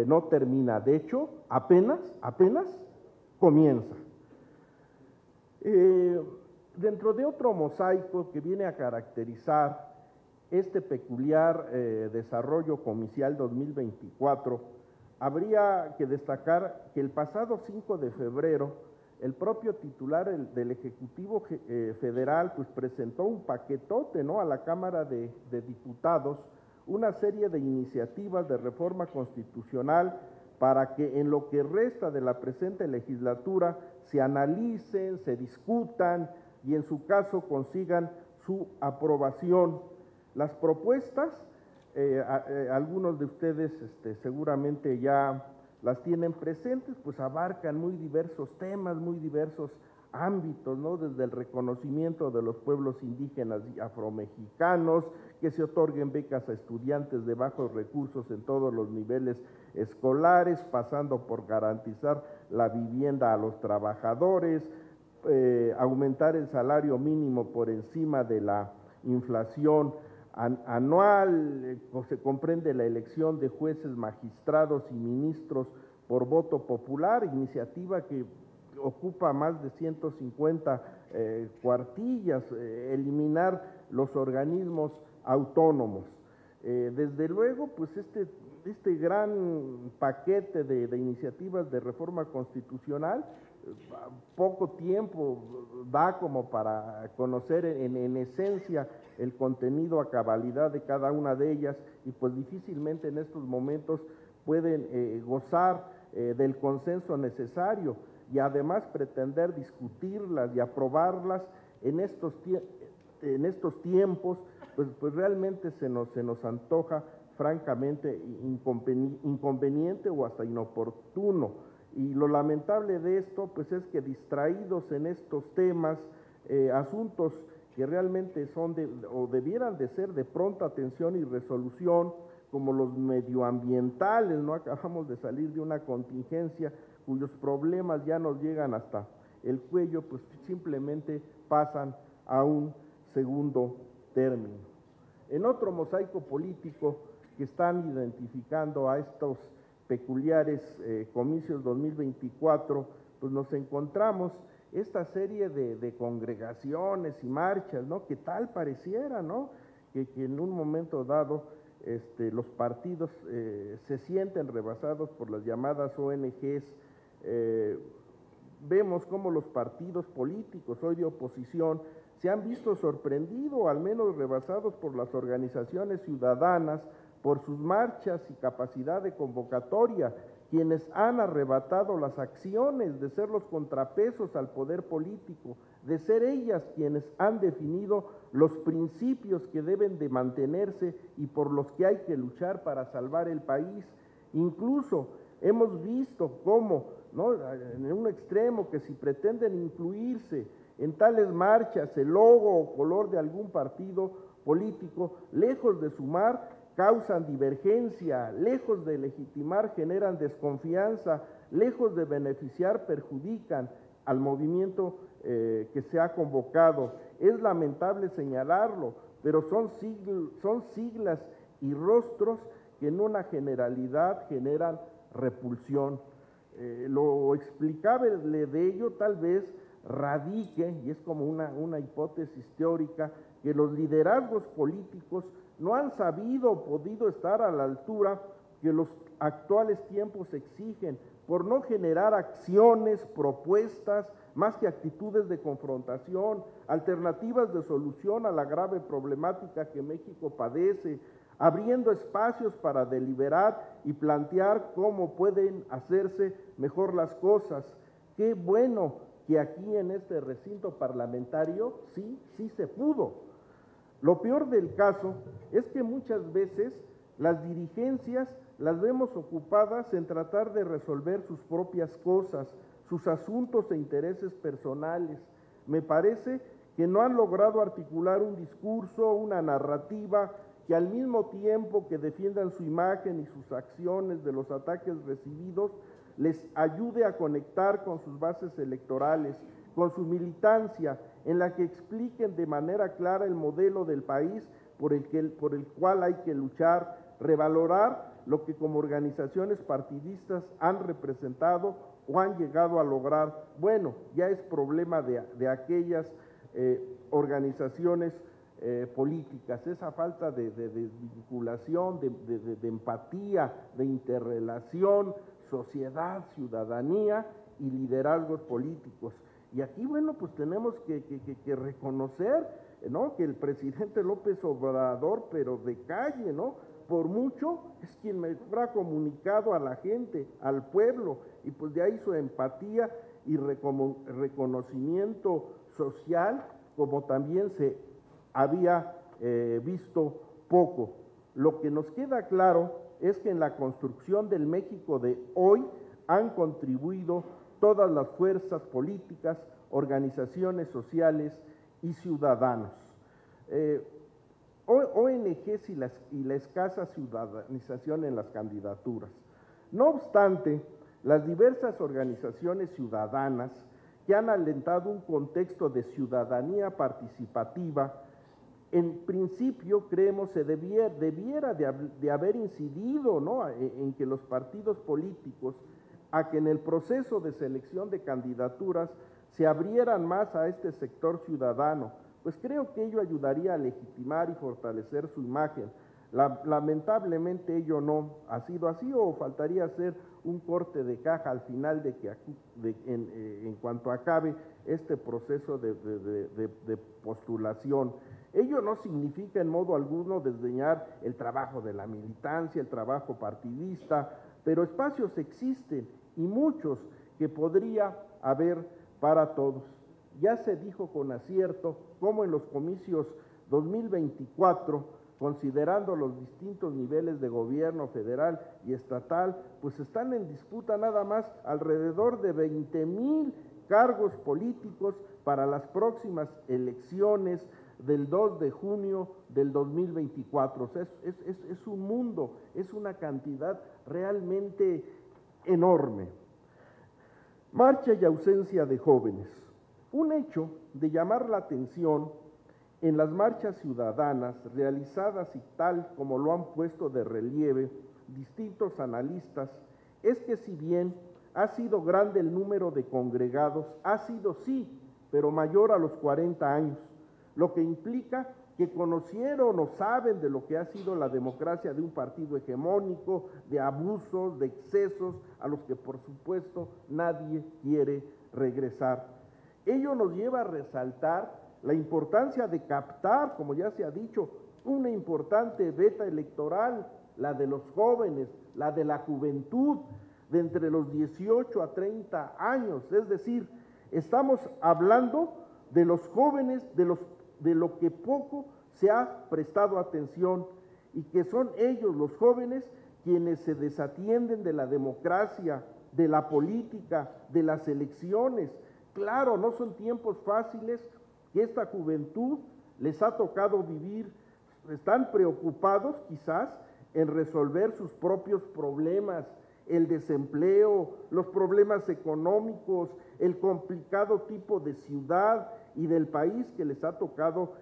Speaker 4: no termina. De hecho, apenas comienza. Dentro de otro mosaico que viene a caracterizar este peculiar desarrollo comicial 2024, habría que destacar que el pasado 5 de febrero, el propio titular del Ejecutivo Federal pues presentó un paquetote, ¿no?, a la Cámara de Diputados, una serie de iniciativas de reforma constitucional para que en lo que resta de la presente legislatura se analicen, se discutan y en su caso consigan su aprobación. Las propuestas, algunos de ustedes seguramente ya las tienen presentes, pues abarcan muy diversos temas, muy diversos ámbitos, ¿no? Desde el reconocimiento de los pueblos indígenas y afromexicanos, que se otorguen becas a estudiantes de bajos recursos en todos los niveles escolares, pasando por garantizar la vivienda a los trabajadores, aumentar el salario mínimo por encima de la inflación anual, se comprende la elección de jueces, magistrados y ministros por voto popular, iniciativa que ocupa más de 150 cuartillas, eliminar los organismos autónomos. Desde luego, pues este gran paquete de iniciativas de reforma constitucional, poco tiempo da como para conocer en esencia el contenido a cabalidad de cada una de ellas, y pues difícilmente en estos momentos pueden gozar del consenso necesario, y además pretender discutirlas y aprobarlas en estos tiempos, pues realmente se nos antoja francamente inconveniente o hasta inoportuno. Y lo lamentable de esto, pues es que distraídos en estos temas, asuntos que realmente son o debieran de ser de pronta atención y resolución, como los medioambientales, ¿no? Acabamos de salir de una contingencia cuyos problemas ya nos llegan hasta el cuello, pues simplemente pasan a un segundo término. En otro mosaico político que están identificando a estos peculiares comicios 2024, pues nos encontramos esta serie de congregaciones y marchas, ¿no?, que tal pareciera, ¿no?, que en un momento dado los partidos se sienten rebasados por las llamadas ONGs. Vemos cómo los partidos políticos hoy de oposición se han visto sorprendidos, al menos rebasados por las organizaciones ciudadanas, por sus marchas y capacidad de convocatoria, quienes han arrebatado las acciones de ser los contrapesos al poder político, de ser ellas quienes han definido los principios que deben de mantenerse y por los que hay que luchar para salvar el país. Incluso hemos visto cómo, ¿no?, en un extremo, que si pretenden incluirse en tales marchas el logo o color de algún partido político, lejos de sumar, causan divergencia, lejos de legitimar, generan desconfianza, lejos de beneficiar, perjudican al movimiento que se ha convocado. Es lamentable señalarlo, pero son siglas y rostros que en una generalidad generan repulsión. Lo explicable de ello tal vez radique, y es como una hipótesis teórica, que los liderazgos políticos no han sabido o podido estar a la altura que los actuales tiempos exigen, por no generar acciones, propuestas, más que actitudes de confrontación, alternativas de solución a la grave problemática que México padece, abriendo espacios para deliberar y plantear cómo pueden hacerse mejor las cosas. Qué bueno que aquí en este recinto parlamentario sí se pudo. Lo peor del caso es que muchas veces las dirigencias las vemos ocupadas en tratar de resolver sus propias cosas, sus asuntos e intereses personales. Me parece que no han logrado articular un discurso, una narrativa que al mismo tiempo que defiendan su imagen y sus acciones de los ataques recibidos, les ayude a conectar con sus bases electorales, con su militancia, en la que expliquen de manera clara el modelo del país por el cual hay que luchar, revalorar lo que como organizaciones partidistas han representado o han llegado a lograr. Bueno, ya es problema de aquellas organizaciones políticas, esa falta de vinculación, de empatía, de interrelación, sociedad, ciudadanía y liderazgos políticos. Y aquí, bueno, pues tenemos que reconocer, ¿no?, que el presidente López Obrador, pero de calle, ¿no?, por mucho es quien me habrá comunicado a la gente, al pueblo, y pues de ahí su empatía y reconocimiento social, como también se había visto poco. Lo que nos queda claro es que en la construcción del México de hoy han contribuido todas las fuerzas políticas, organizaciones sociales y ciudadanos. ONGs y la escasa ciudadanización en las candidaturas. No obstante, las diversas organizaciones ciudadanas que han alentado un contexto de ciudadanía participativa, en principio creemos se debiera de haber incidido, ¿no?, en que los partidos políticos, a que en el proceso de selección de candidaturas se abrieran más a este sector ciudadano, pues creo que ello ayudaría a legitimar y fortalecer su imagen. Lamentablemente ello no ha sido así, o faltaría hacer un corte de caja al final en cuanto acabe este proceso de postulación. Ello no significa en modo alguno desdeñar el trabajo de la militancia, el trabajo partidista, pero espacios existen y muchos que podría haber para todos. Ya se dijo con acierto cómo en los comicios 2024, considerando los distintos niveles de gobierno federal y estatal, pues están en disputa nada más alrededor de 20,000 cargos políticos para las próximas elecciones del 2 de junio del 2024. O sea, es un mundo, es una cantidad realmente enorme. Marcha y ausencia de jóvenes. Un hecho de llamar la atención en las marchas ciudadanas realizadas y tal como lo han puesto de relieve distintos analistas, es que si bien ha sido grande el número de congregados, ha sido sí, pero mayor a los 40 años, lo que implica que conocieron o saben de lo que ha sido la democracia de un partido hegemónico, de abusos, de excesos, a los que por supuesto nadie quiere regresar. Ello nos lleva a resaltar la importancia de captar, como ya se ha dicho, una importante beta electoral, la de los jóvenes, la de la juventud, de entre los 18 a 30 años, es decir, estamos hablando de los jóvenes, de lo que poco se ha prestado atención, y que son ellos, los jóvenes, quienes se desatienden de la democracia, de la política, de las elecciones. Claro, no son tiempos fáciles que esta juventud les ha tocado vivir, están preocupados quizás en resolver sus propios problemas, el desempleo, los problemas económicos, el complicado tipo de ciudad y del país que les ha tocado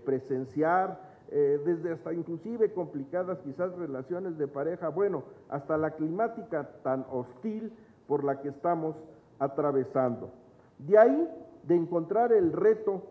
Speaker 4: presenciar, desde hasta inclusive complicadas quizás relaciones de pareja, bueno, hasta la climática tan hostil por la que estamos atravesando. De ahí, de encontrar el reto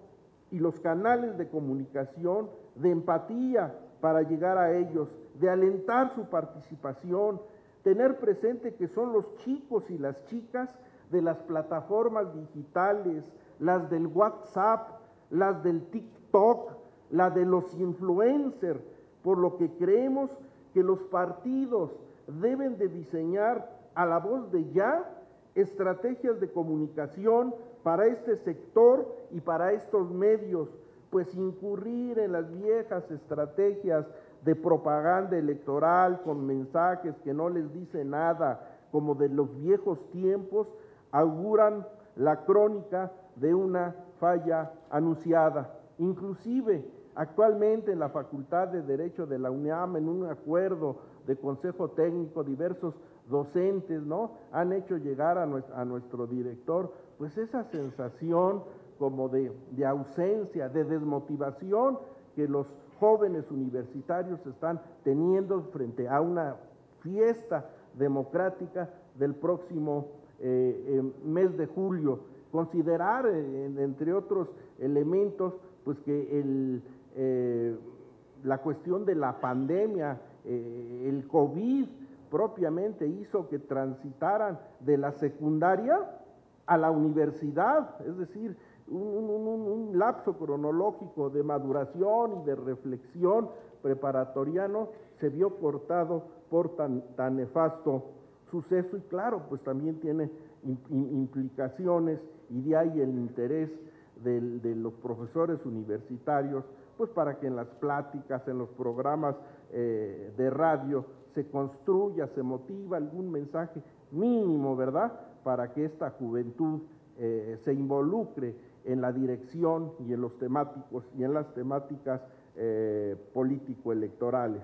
Speaker 4: y los canales de comunicación, de empatía para llegar a ellos, de alentar su participación, tener presente que son los chicos y las chicas de las plataformas digitales, las del WhatsApp, las del TikTok, la de los influencers, por lo que creemos que los partidos deben de diseñar a la voz de ya estrategias de comunicación para este sector y para estos medios, pues incurrir en las viejas estrategias de propaganda electoral con mensajes que no les dicen nada, como de los viejos tiempos, auguran la crónica de una falla anunciada. Inclusive, actualmente en la Facultad de Derecho de la UNAM, en un acuerdo de consejo técnico, diversos docentes, ¿no?, han hecho llegar a nuestro director, pues esa sensación como de ausencia, de desmotivación que los jóvenes universitarios están teniendo frente a una fiesta democrática del próximo mes de julio. Considerar, entre otros elementos, pues que la cuestión de la pandemia, el COVID propiamente hizo que transitaran de la secundaria a la universidad, es decir, un lapso cronológico de maduración y de reflexión preparatoriano se vio cortado por tan nefasto suceso, y claro, pues también tiene implicaciones, y de ahí el interés de los profesores universitarios, pues para que en las pláticas, en los programas de radio se construya, se motiva algún mensaje mínimo, ¿verdad?, para que esta juventud se involucre en la dirección y en los temáticos y en las temáticas político-electorales.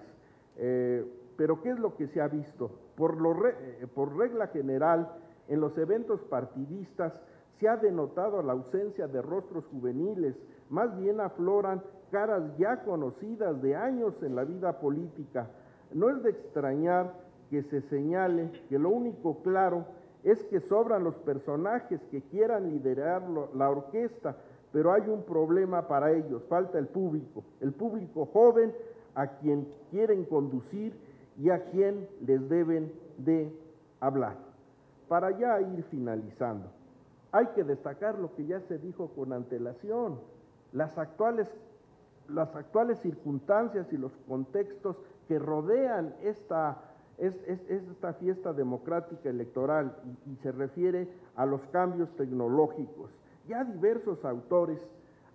Speaker 4: Pero ¿qué es lo que se ha visto? Por regla general, en los eventos partidistas se ha denotado la ausencia de rostros juveniles, más bien afloran caras ya conocidas de años en la vida política. No es de extrañar que se señale que lo único claro es que sobran los personajes que quieran liderar la orquesta, pero hay un problema para ellos, falta el público joven a quien quieren conducir y a quien les deben de hablar. Para ya ir finalizando, hay que destacar lo que ya se dijo con antelación, las actuales circunstancias y los contextos que rodean esta fiesta democrática electoral, y se refiere a los cambios tecnológicos. Ya diversos autores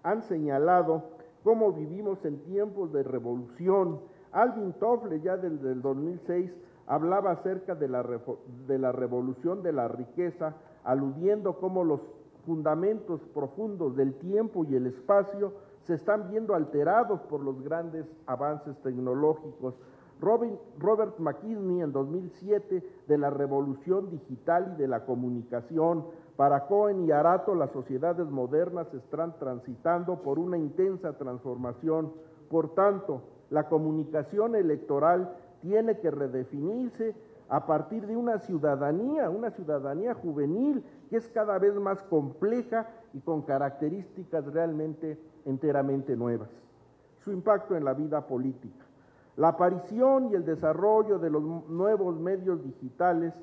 Speaker 4: han señalado cómo vivimos en tiempos de revolución. Alvin Toffler, ya desde el 2006, hablaba acerca de la revolución de la riqueza, aludiendo cómo los fundamentos profundos del tiempo y el espacio se están viendo alterados por los grandes avances tecnológicos. Robert McKinney, en 2007, de la revolución digital y de la comunicación. Para Cohen y Arato, las sociedades modernas están transitando por una intensa transformación. Por tanto, la comunicación electoral tiene que redefinirse a partir de una ciudadanía juvenil que es cada vez más compleja y con características realmente enteramente nuevas. Su impacto en la vida política. La aparición y el desarrollo de los nuevos medios digitales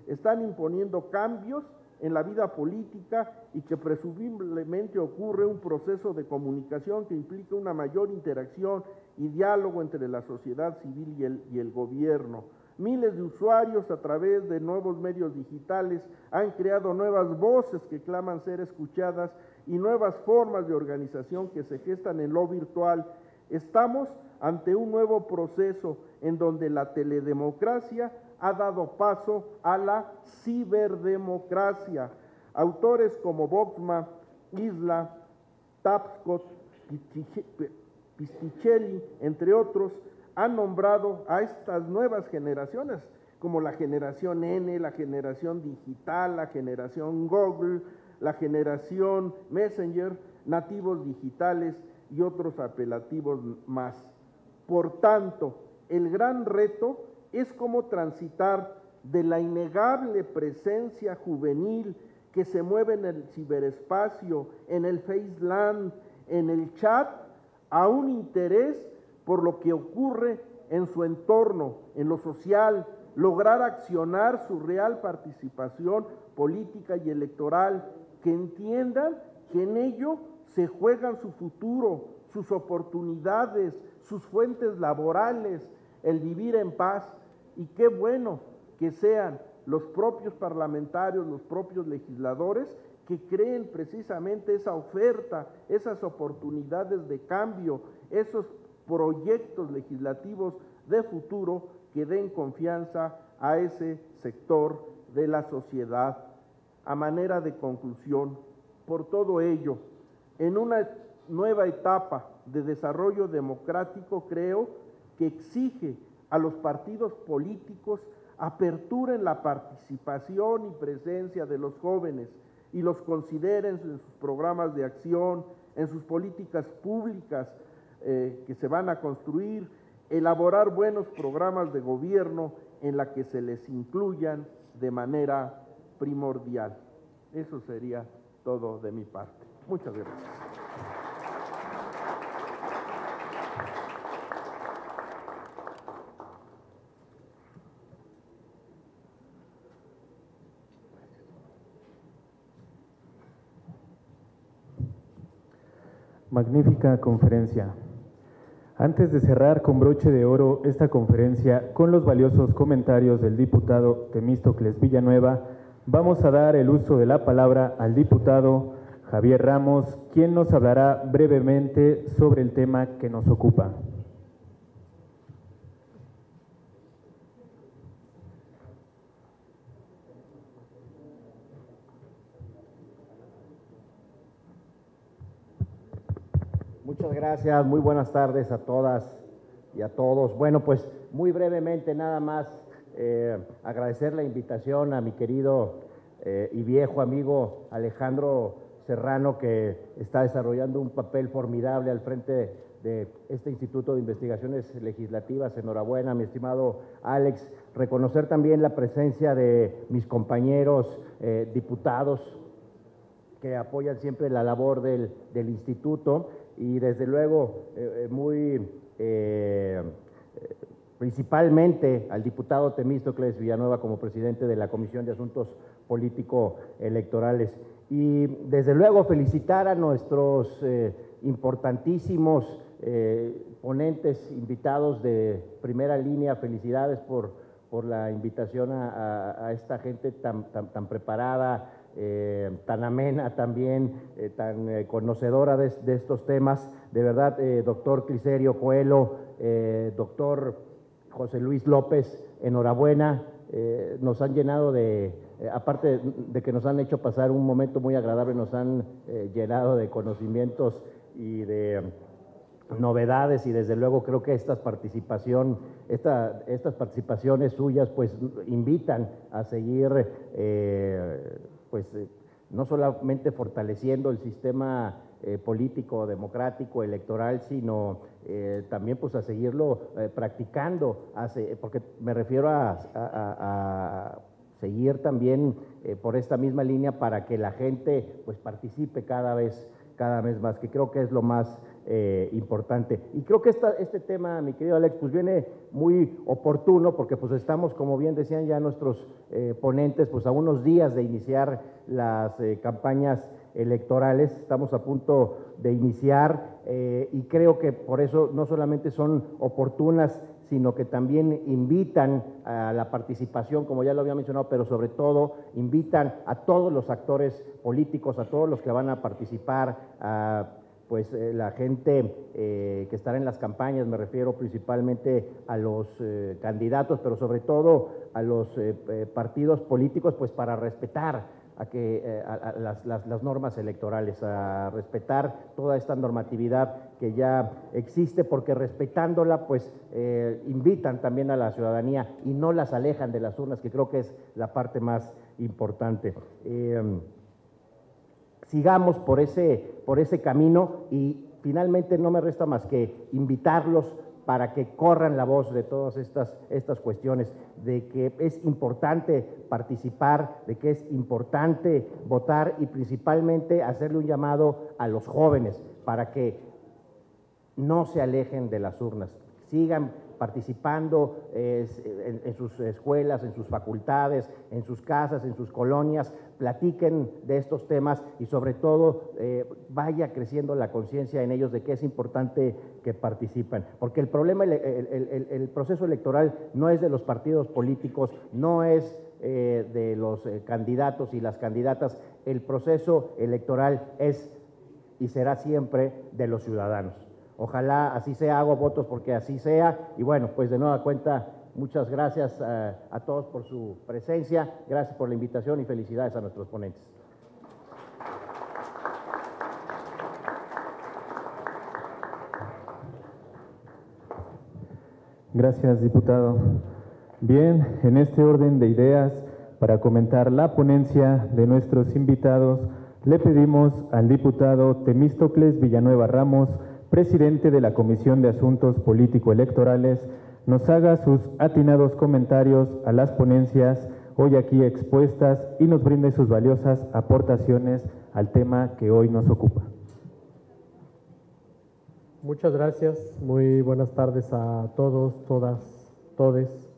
Speaker 4: están imponiendo cambios en la vida política, y que presumiblemente ocurre un proceso de comunicación que implica una mayor interacción y diálogo entre la sociedad civil y el gobierno. Miles de usuarios a través de nuevos medios digitales han creado nuevas voces que claman ser escuchadas y nuevas formas de organización que se gestan en lo virtual. Estamos ante un nuevo proceso en donde la teledemocracia ha dado paso a la ciberdemocracia. Autores como Boxma, Isla, Tapscott, Pistichelli, entre otros, han nombrado a estas nuevas generaciones como la generación N, la generación digital, la generación Google, la generación Messenger, nativos digitales y otros apelativos más. Por tanto, el gran reto es cómo transitar de la innegable presencia juvenil que se mueve en el ciberespacio, en el Faceland, en el chat, a un interés por lo que ocurre en su entorno, en lo social, lograr accionar su real participación política y electoral, que entiendan que en ello se juegan su futuro, sus oportunidades, sus fuentes laborales, el vivir en paz. Y qué bueno que sean los propios parlamentarios, los propios legisladores, que creen precisamente esa oferta, esas oportunidades de cambio, esos proyectos legislativos de futuro que den confianza a ese sector de la sociedad. A manera de conclusión, por todo ello, en una nueva etapa de desarrollo democrático, creo que exige a los partidos políticos apertura en la participación y presencia de los jóvenes y los consideren en sus programas de acción, en sus políticas públicas que se van a construir, elaborar buenos programas de gobierno en la que se les incluyan de manera primordial. Eso sería todo de mi parte. Muchas gracias.
Speaker 1: Magnífica conferencia. Antes de cerrar con broche de oro esta conferencia con los valiosos comentarios del diputado Temístocles Villanueva, vamos a dar el uso de la palabra al diputado Javier Ramos, quien nos hablará brevemente sobre el tema que nos ocupa.
Speaker 5: Muchas gracias, muy buenas tardes a todas y a todos. Bueno, pues muy brevemente nada más agradecer la invitación a mi querido y viejo amigo Alejandro Serrano, que está desarrollando un papel formidable al frente de este Instituto de Investigaciones Legislativas. Enhorabuena, mi estimado Alex. Reconocer también la presencia de mis compañeros diputados que apoyan siempre la labor del instituto, y desde luego principalmente al diputado Temístocles Villanueva como presidente de la Comisión de Asuntos Político-Electorales. Y desde luego felicitar a nuestros importantísimos ponentes invitados de primera línea. Felicidades por la invitación a esta gente tan preparada, tan amena también, tan conocedora de estos temas. De verdad, doctor Cliserio Coelho, doctor José Luis López, enhorabuena. Nos han llenado aparte de que nos han hecho pasar un momento muy agradable, nos han llenado de conocimientos y de novedades, y desde luego creo que estas participaciones suyas pues invitan a seguir no solamente fortaleciendo el sistema político, democrático, electoral, sino también pues a seguirlo practicando, porque me refiero a seguir también por esta misma línea para que la gente pues participe cada vez más, que creo que es lo más importante. Y creo que este tema, mi querido Alex, pues viene muy oportuno, porque pues estamos, como bien decían ya nuestros ponentes, pues a unos días de iniciar las campañas electorales. Estamos a punto de iniciar y creo que por eso no solamente son oportunas, sino que también invitan a la participación, como ya lo había mencionado, pero sobre todo invitan a todos los actores políticos, a todos los que van a participar, la gente que estará en las campañas, me refiero principalmente a los candidatos, pero sobre todo a los partidos políticos, pues para respetar las normas electorales, a respetar toda esta normatividad que ya existe, porque respetándola, pues invitan también a la ciudadanía y no las alejan de las urnas, que creo que es la parte más importante. Sigamos por ese camino y finalmente no me resta más que invitarlos para que corran la voz de todas estas cuestiones, de que es importante participar, de que es importante votar y principalmente hacerle un llamado a los jóvenes para que no se alejen de las urnas, sigan participando en sus escuelas, en sus facultades, en sus casas, en sus colonias, platiquen de estos temas y sobre todo vaya creciendo la conciencia en ellos de que es importante que participen, porque el problema, el proceso electoral no es de los partidos políticos, no es de los candidatos y las candidatas, el proceso electoral es y será siempre de los ciudadanos. Ojalá así sea, hago votos porque así sea. Y bueno, pues de nueva cuenta, muchas gracias a todos por su presencia, gracias por la invitación y felicidades a nuestros ponentes.
Speaker 1: Gracias, diputado. Bien, en este orden de ideas, para comentar la ponencia de nuestros invitados, le pedimos al diputado Temístocles Villanueva Ramos, presidente de la Comisión de Asuntos Político-Electorales, nos haga sus atinados comentarios a las ponencias hoy aquí expuestas y nos brinde sus valiosas aportaciones al tema que hoy nos ocupa.
Speaker 6: Muchas gracias, muy buenas tardes a todos, todas, todes.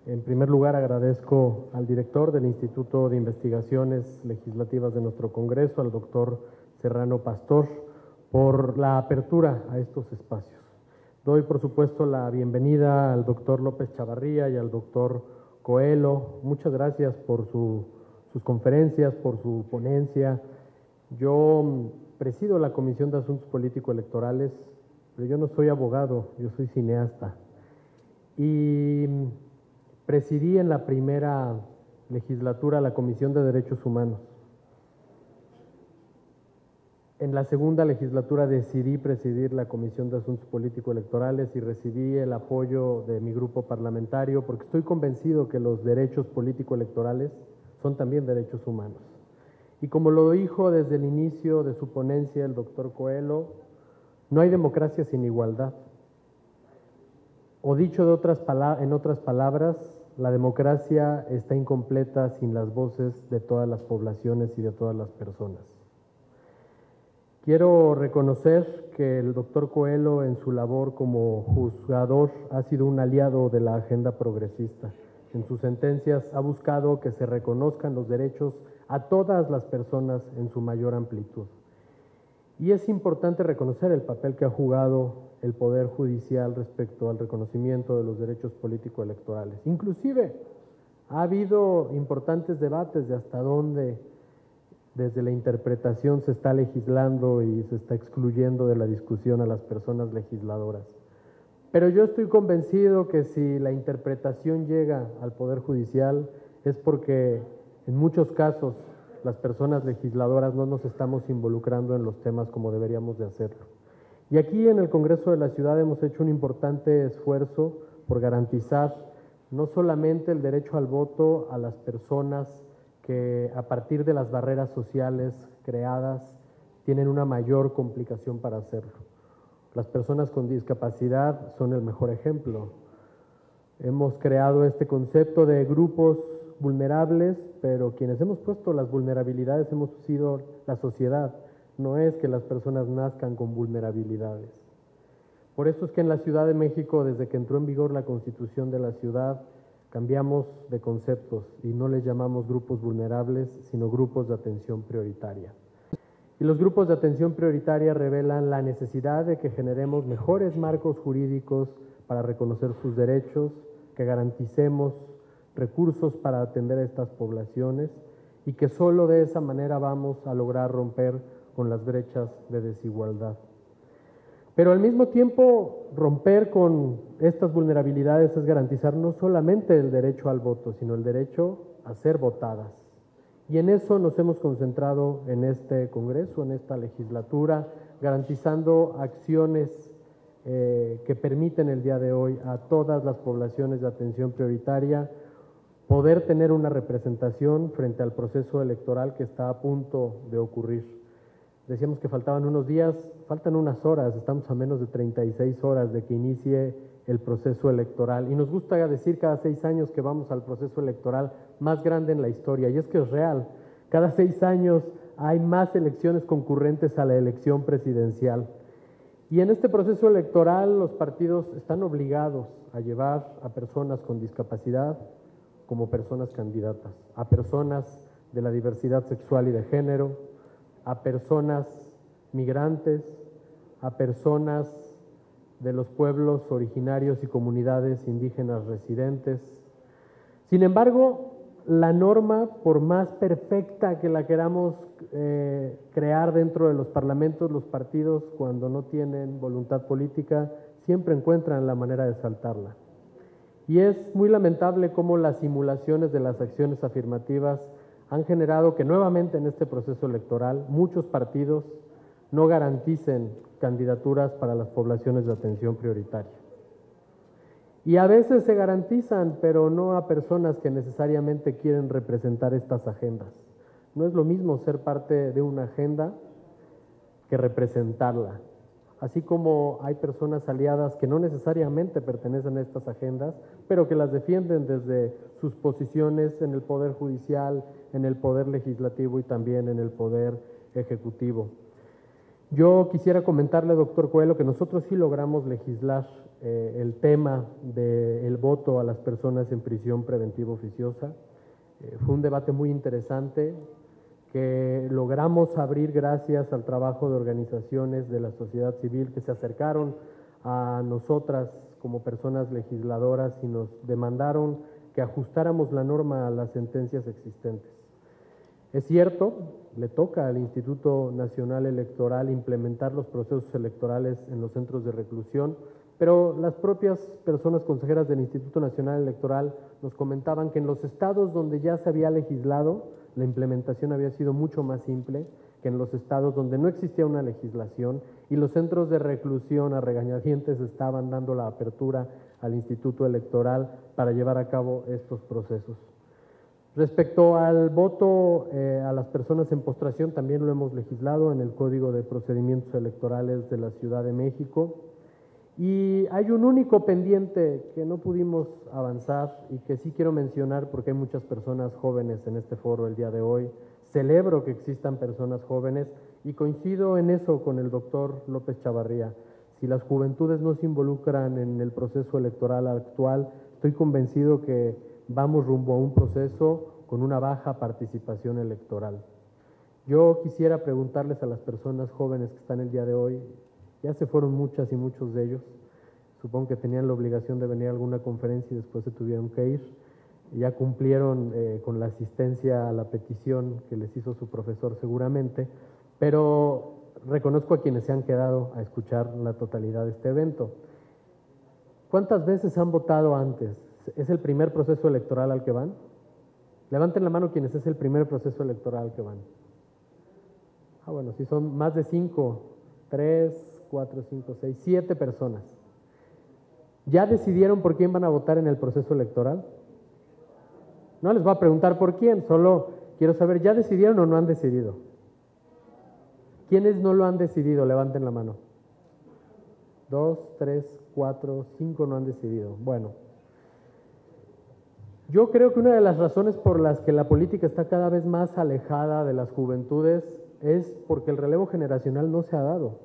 Speaker 6: En primer lugar, agradezco al director del Instituto de Investigaciones Legislativas de nuestro Congreso, al doctor Serrano Pastor, por la apertura a estos espacios. Doy, por supuesto, la bienvenida al doctor López Chavarría y al doctor Coelho. Muchas gracias por sus conferencias, por su ponencia. Yo presido la Comisión de Asuntos Político-Electorales, pero yo no soy abogado, yo soy cineasta. Y presidí en la primera legislatura la Comisión de Derechos Humanos. En la segunda legislatura decidí presidir la Comisión de Asuntos Político-Electorales y recibí el apoyo de mi grupo parlamentario porque estoy convencido que los derechos político-electorales son también derechos humanos. Y como lo dijo desde el inicio de su ponencia el doctor Coelho, no hay democracia sin igualdad. O dicho en otras palabras, la democracia está incompleta sin las voces de todas las poblaciones y de todas las personas. Quiero reconocer que el doctor Coelho en su labor como juzgador ha sido un aliado de la agenda progresista. En sus sentencias ha buscado que se reconozcan los derechos a todas las personas en su mayor amplitud. Y es importante reconocer el papel que ha jugado el Poder Judicial respecto al reconocimiento de los derechos político-electorales. Inclusive ha habido importantes debates de hasta dónde desde la interpretación se está legislando y se está excluyendo de la discusión a las personas legisladoras. Pero yo estoy convencido que si la interpretación llega al Poder Judicial es porque en muchos casos las personas legisladoras no nos estamos involucrando en los temas como deberíamos de hacerlo. Y aquí en el Congreso de la Ciudad hemos hecho un importante esfuerzo por garantizar no solamente el derecho al voto a las personas que a partir de las barreras sociales creadas tienen una mayor complicación para hacerlo. Las personas con discapacidad son el mejor ejemplo. Hemos creado este concepto de grupos vulnerables, pero quienes hemos puesto las vulnerabilidades hemos sido la sociedad. No es que las personas nazcan con vulnerabilidades. Por eso es que en la Ciudad de México, desde que entró en vigor la Constitución de la ciudad, cambiamos de conceptos y no les llamamos grupos vulnerables, sino grupos de atención prioritaria. Y los grupos de atención prioritaria revelan la necesidad de que generemos mejores marcos jurídicos para reconocer sus derechos, que garanticemos recursos para atender a estas poblaciones y que solo de esa manera vamos a lograr romper con las brechas de desigualdad. Pero al mismo tiempo, romper con estas vulnerabilidades es garantizar no solamente el derecho al voto, sino el derecho a ser votadas. Y en eso nos hemos concentrado en este Congreso, en esta legislatura, garantizando acciones que permiten el día de hoy a todas las poblaciones de atención prioritaria poder tener una representación frente al proceso electoral que está a punto de ocurrir. Decíamos que faltaban unos días, faltan unas horas, estamos a menos de 36 horas de que inicie el proceso electoral. Y nos gusta decir cada 6 años que vamos al proceso electoral más grande en la historia, y es que es real. Cada 6 años hay más elecciones concurrentes a la elección presidencial. Y en este proceso electoral los partidos están obligados a llevar a personas con discapacidad como personas candidatas, a personas de la diversidad sexual y de género, a personas migrantes, a personas de los pueblos originarios y comunidades indígenas residentes. Sin embargo, la norma, por más perfecta que la queramos crear dentro de los parlamentos, los partidos, cuando no tienen voluntad política, siempre encuentran la manera de saltarla. Y es muy lamentable cómo las simulaciones de las acciones afirmativas han generado que nuevamente en este proceso electoral muchos partidos no garanticen candidaturas para las poblaciones de atención prioritaria. Y a veces se garantizan, pero no a personas que necesariamente quieren representar estas agendas. No es lo mismo ser parte de una agenda que representarla. Así como hay personas aliadas que no necesariamente pertenecen a estas agendas, pero que las defienden desde sus posiciones en el Poder Judicial, en el Poder Legislativo y también en el Poder Ejecutivo. Yo quisiera comentarle, doctor Coelho, que nosotros sí logramos legislar el tema del voto a las personas en prisión preventiva oficiosa. Fue un debate muy interesante que logramos abrir gracias al trabajo de organizaciones de la sociedad civil que se acercaron a nosotras como personas legisladoras y nos demandaron que ajustáramos la norma a las sentencias existentes. Es cierto, le toca al Instituto Nacional Electoral implementar los procesos electorales en los centros de reclusión, pero las propias personas consejeras del Instituto Nacional Electoral nos comentaban que en los estados donde ya se había legislado, la implementación había sido mucho más simple que en los estados donde no existía una legislación y los centros de reclusión a regañadientes estaban dando la apertura al Instituto Electoral para llevar a cabo estos procesos. Respecto al voto a las personas en postración, también lo hemos legislado en el Código de Procedimientos Electorales de la Ciudad de México. Y hay un único pendiente que no pudimos avanzar y que sí quiero mencionar porque hay muchas personas jóvenes en este foro el día de hoy. Celebro que existan personas jóvenes y coincido en eso con el doctor López Chavarría. Si las juventudes no se involucran en el proceso electoral actual, estoy convencido que vamos rumbo a un proceso con una baja participación electoral. Yo quisiera preguntarles a las personas jóvenes que están el día de hoy, ya se fueron muchas y muchos de ellos, supongo que tenían la obligación de venir a alguna conferencia y después se tuvieron que ir, ya cumplieron con la asistencia a la petición que les hizo su profesor seguramente, pero reconozco a quienes se han quedado a escuchar la totalidad de este evento. ¿Cuántas veces han votado antes? ¿Es el primer proceso electoral al que van? Levanten la mano quienes es el primer proceso electoral al que van. Ah, bueno, si son más de 5, 3, 4, 5, 6, 7 personas. ¿Ya decidieron por quién van a votar en el proceso electoral? No les voy a preguntar por quién, solo quiero saber, ¿ya decidieron o no han decidido? ¿Quiénes no lo han decidido? Levanten la mano. 2, 3, 4, 5 no han decidido. Bueno, yo creo que una de las razones por las que la política está cada vez más alejada de las juventudes es porque el relevo generacional no se ha dado.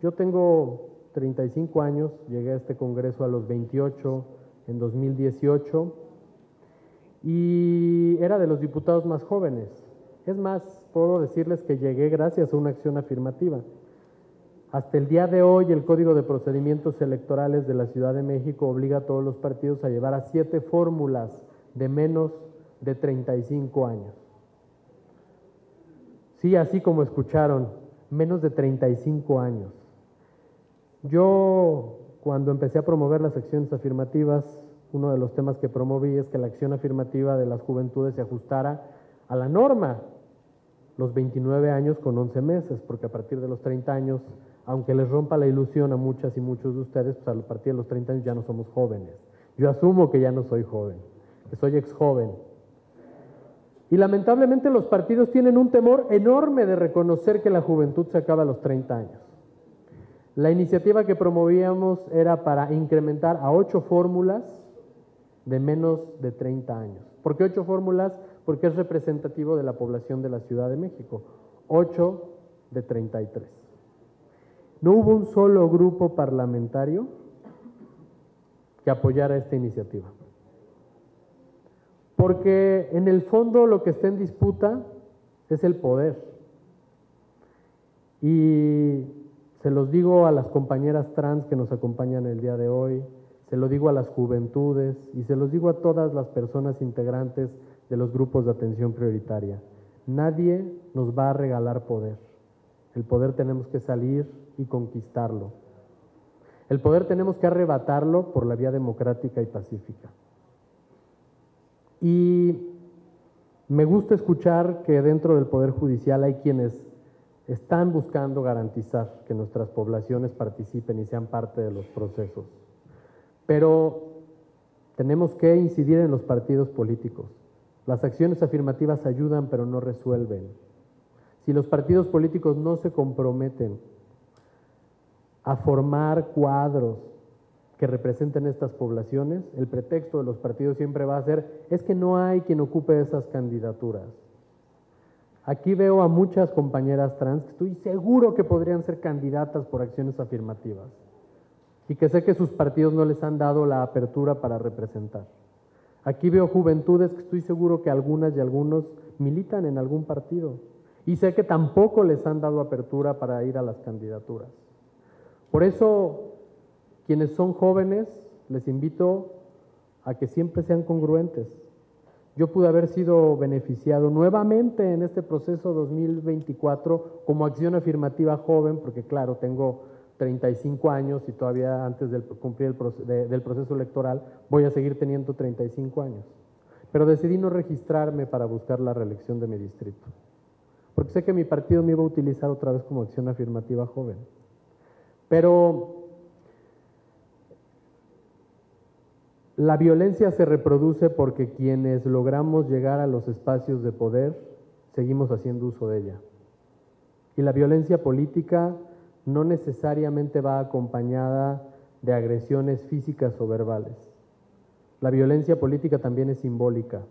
Speaker 6: Yo tengo 35 años, llegué a este Congreso a los 28 en 2018 y era de los diputados más jóvenes. Es más, puedo decirles que llegué gracias a una acción afirmativa. Hasta el día de hoy, el Código de Procedimientos Electorales de la Ciudad de México obliga a todos los partidos a llevar a 7 fórmulas de menos de 35 años. Sí, así como escucharon, menos de 35 años. Yo, cuando empecé a promover las acciones afirmativas, uno de los temas que promoví es que la acción afirmativa de las juventudes se ajustara a la norma, los 29 años con 11 meses, porque a partir de los 30 años, aunque les rompa la ilusión a muchas y muchos de ustedes, pues a partir de los 30 años ya no somos jóvenes. Yo asumo que ya no soy joven, que soy exjoven. Y lamentablemente los partidos tienen un temor enorme de reconocer que la juventud se acaba a los 30 años. La iniciativa que promovíamos era para incrementar a 8 fórmulas de menos de 30 años. ¿Por qué 8 fórmulas? Porque es representativo de la población de la Ciudad de México. 8 de 33. No hubo un solo grupo parlamentario que apoyara esta iniciativa. Porque en el fondo lo que está en disputa es el poder. Y se los digo a las compañeras trans que nos acompañan el día de hoy, se lo digo a las juventudes y se los digo a todas las personas integrantes de los grupos de atención prioritaria. Nadie nos va a regalar poder. El poder tenemos que salir y conquistarlo. El poder tenemos que arrebatarlo por la vía democrática y pacífica. Y me gusta escuchar que dentro del Poder Judicial hay quienes están buscando garantizar que nuestras poblaciones participen y sean parte de los procesos. Pero tenemos que incidir en los partidos políticos. Las acciones afirmativas ayudan, pero no resuelven. Si los partidos políticos no se comprometen a formar cuadros que representen estas poblaciones, el pretexto de los partidos siempre va a ser, es que no hay quien ocupe esas candidaturas. Aquí veo a muchas compañeras trans que estoy seguro que podrían ser candidatas por acciones afirmativas y que sé que sus partidos no les han dado la apertura para representar. Aquí veo juventudes que estoy seguro que algunas y algunos militan en algún partido y sé que tampoco les han dado apertura para ir a las candidaturas. Por eso, quienes son jóvenes, les invito a que siempre sean congruentes. Yo pude haber sido beneficiado nuevamente en este proceso 2024 como acción afirmativa joven, porque claro, tengo 35 años y todavía antes de cumplir del proceso electoral voy a seguir teniendo 35 años. Pero decidí no registrarme para buscar la reelección de mi distrito, porque sé que mi partido me iba a utilizar otra vez como acción afirmativa joven. Pero la violencia se reproduce porque quienes logramos llegar a los espacios de poder seguimos haciendo uso de ella. Y la violencia política no necesariamente va acompañada de agresiones físicas o verbales. La violencia política también es simbólica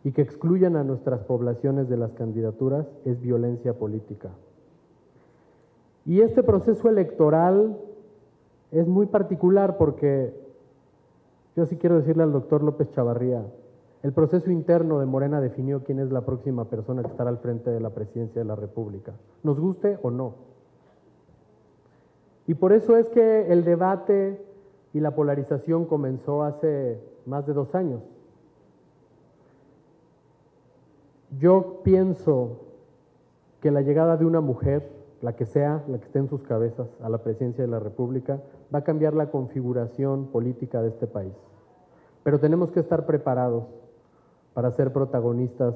Speaker 6: y que excluyan a nuestras poblaciones de las candidaturas es violencia política. Y este proceso electoral es muy particular porque yo sí quiero decirle al doctor López Chavarría, el proceso interno de Morena definió quién es la próxima persona que estará al frente de la presidencia de la República, nos guste o no. Y por eso es que el debate y la polarización comenzó hace más de 2 años. Yo pienso que la llegada de una mujer, la que sea, la que esté en sus cabezas, a la presidencia de la República, va a cambiar la configuración política de este país. Pero tenemos que estar preparados para ser protagonistas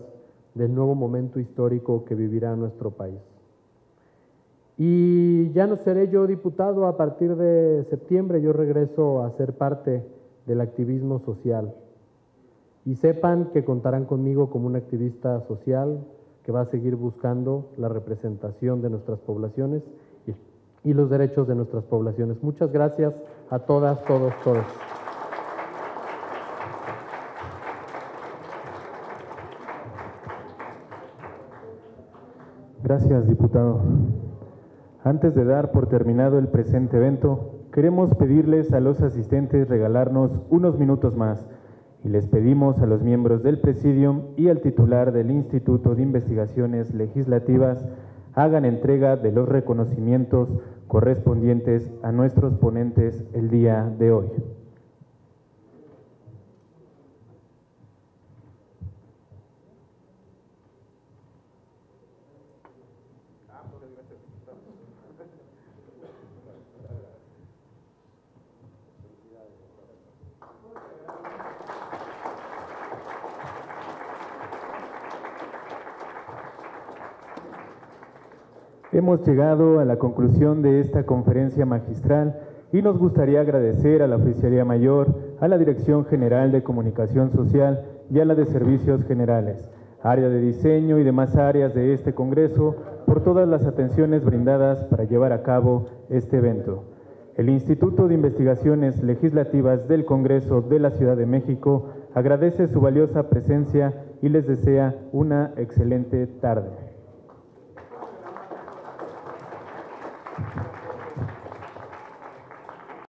Speaker 6: del nuevo momento histórico que vivirá nuestro país. Y ya no seré yo diputado a partir de septiembre, yo regreso a ser parte del activismo social. Y sepan que contarán conmigo como un activista social que va a seguir buscando la representación de nuestras poblaciones y los derechos de nuestras poblaciones. Muchas gracias a todas, todos, todos.
Speaker 1: Gracias, diputado. Antes de dar por terminado el presente evento, queremos pedirles a los asistentes regalarnos unos minutos más y les pedimos a los miembros del Presidium y al titular del Instituto de Investigaciones Legislativas hagan entrega de los reconocimientos correspondientes a nuestros ponentes el día de hoy. Hemos llegado a la conclusión de esta conferencia magistral y nos gustaría agradecer a la Oficialía Mayor, a la Dirección General de Comunicación Social y a la de Servicios Generales, área de diseño y demás áreas de este Congreso por todas las atenciones brindadas para llevar a cabo este evento. El Instituto de Investigaciones Legislativas del Congreso de la Ciudad de México agradece su valiosa presencia y les desea una excelente tarde.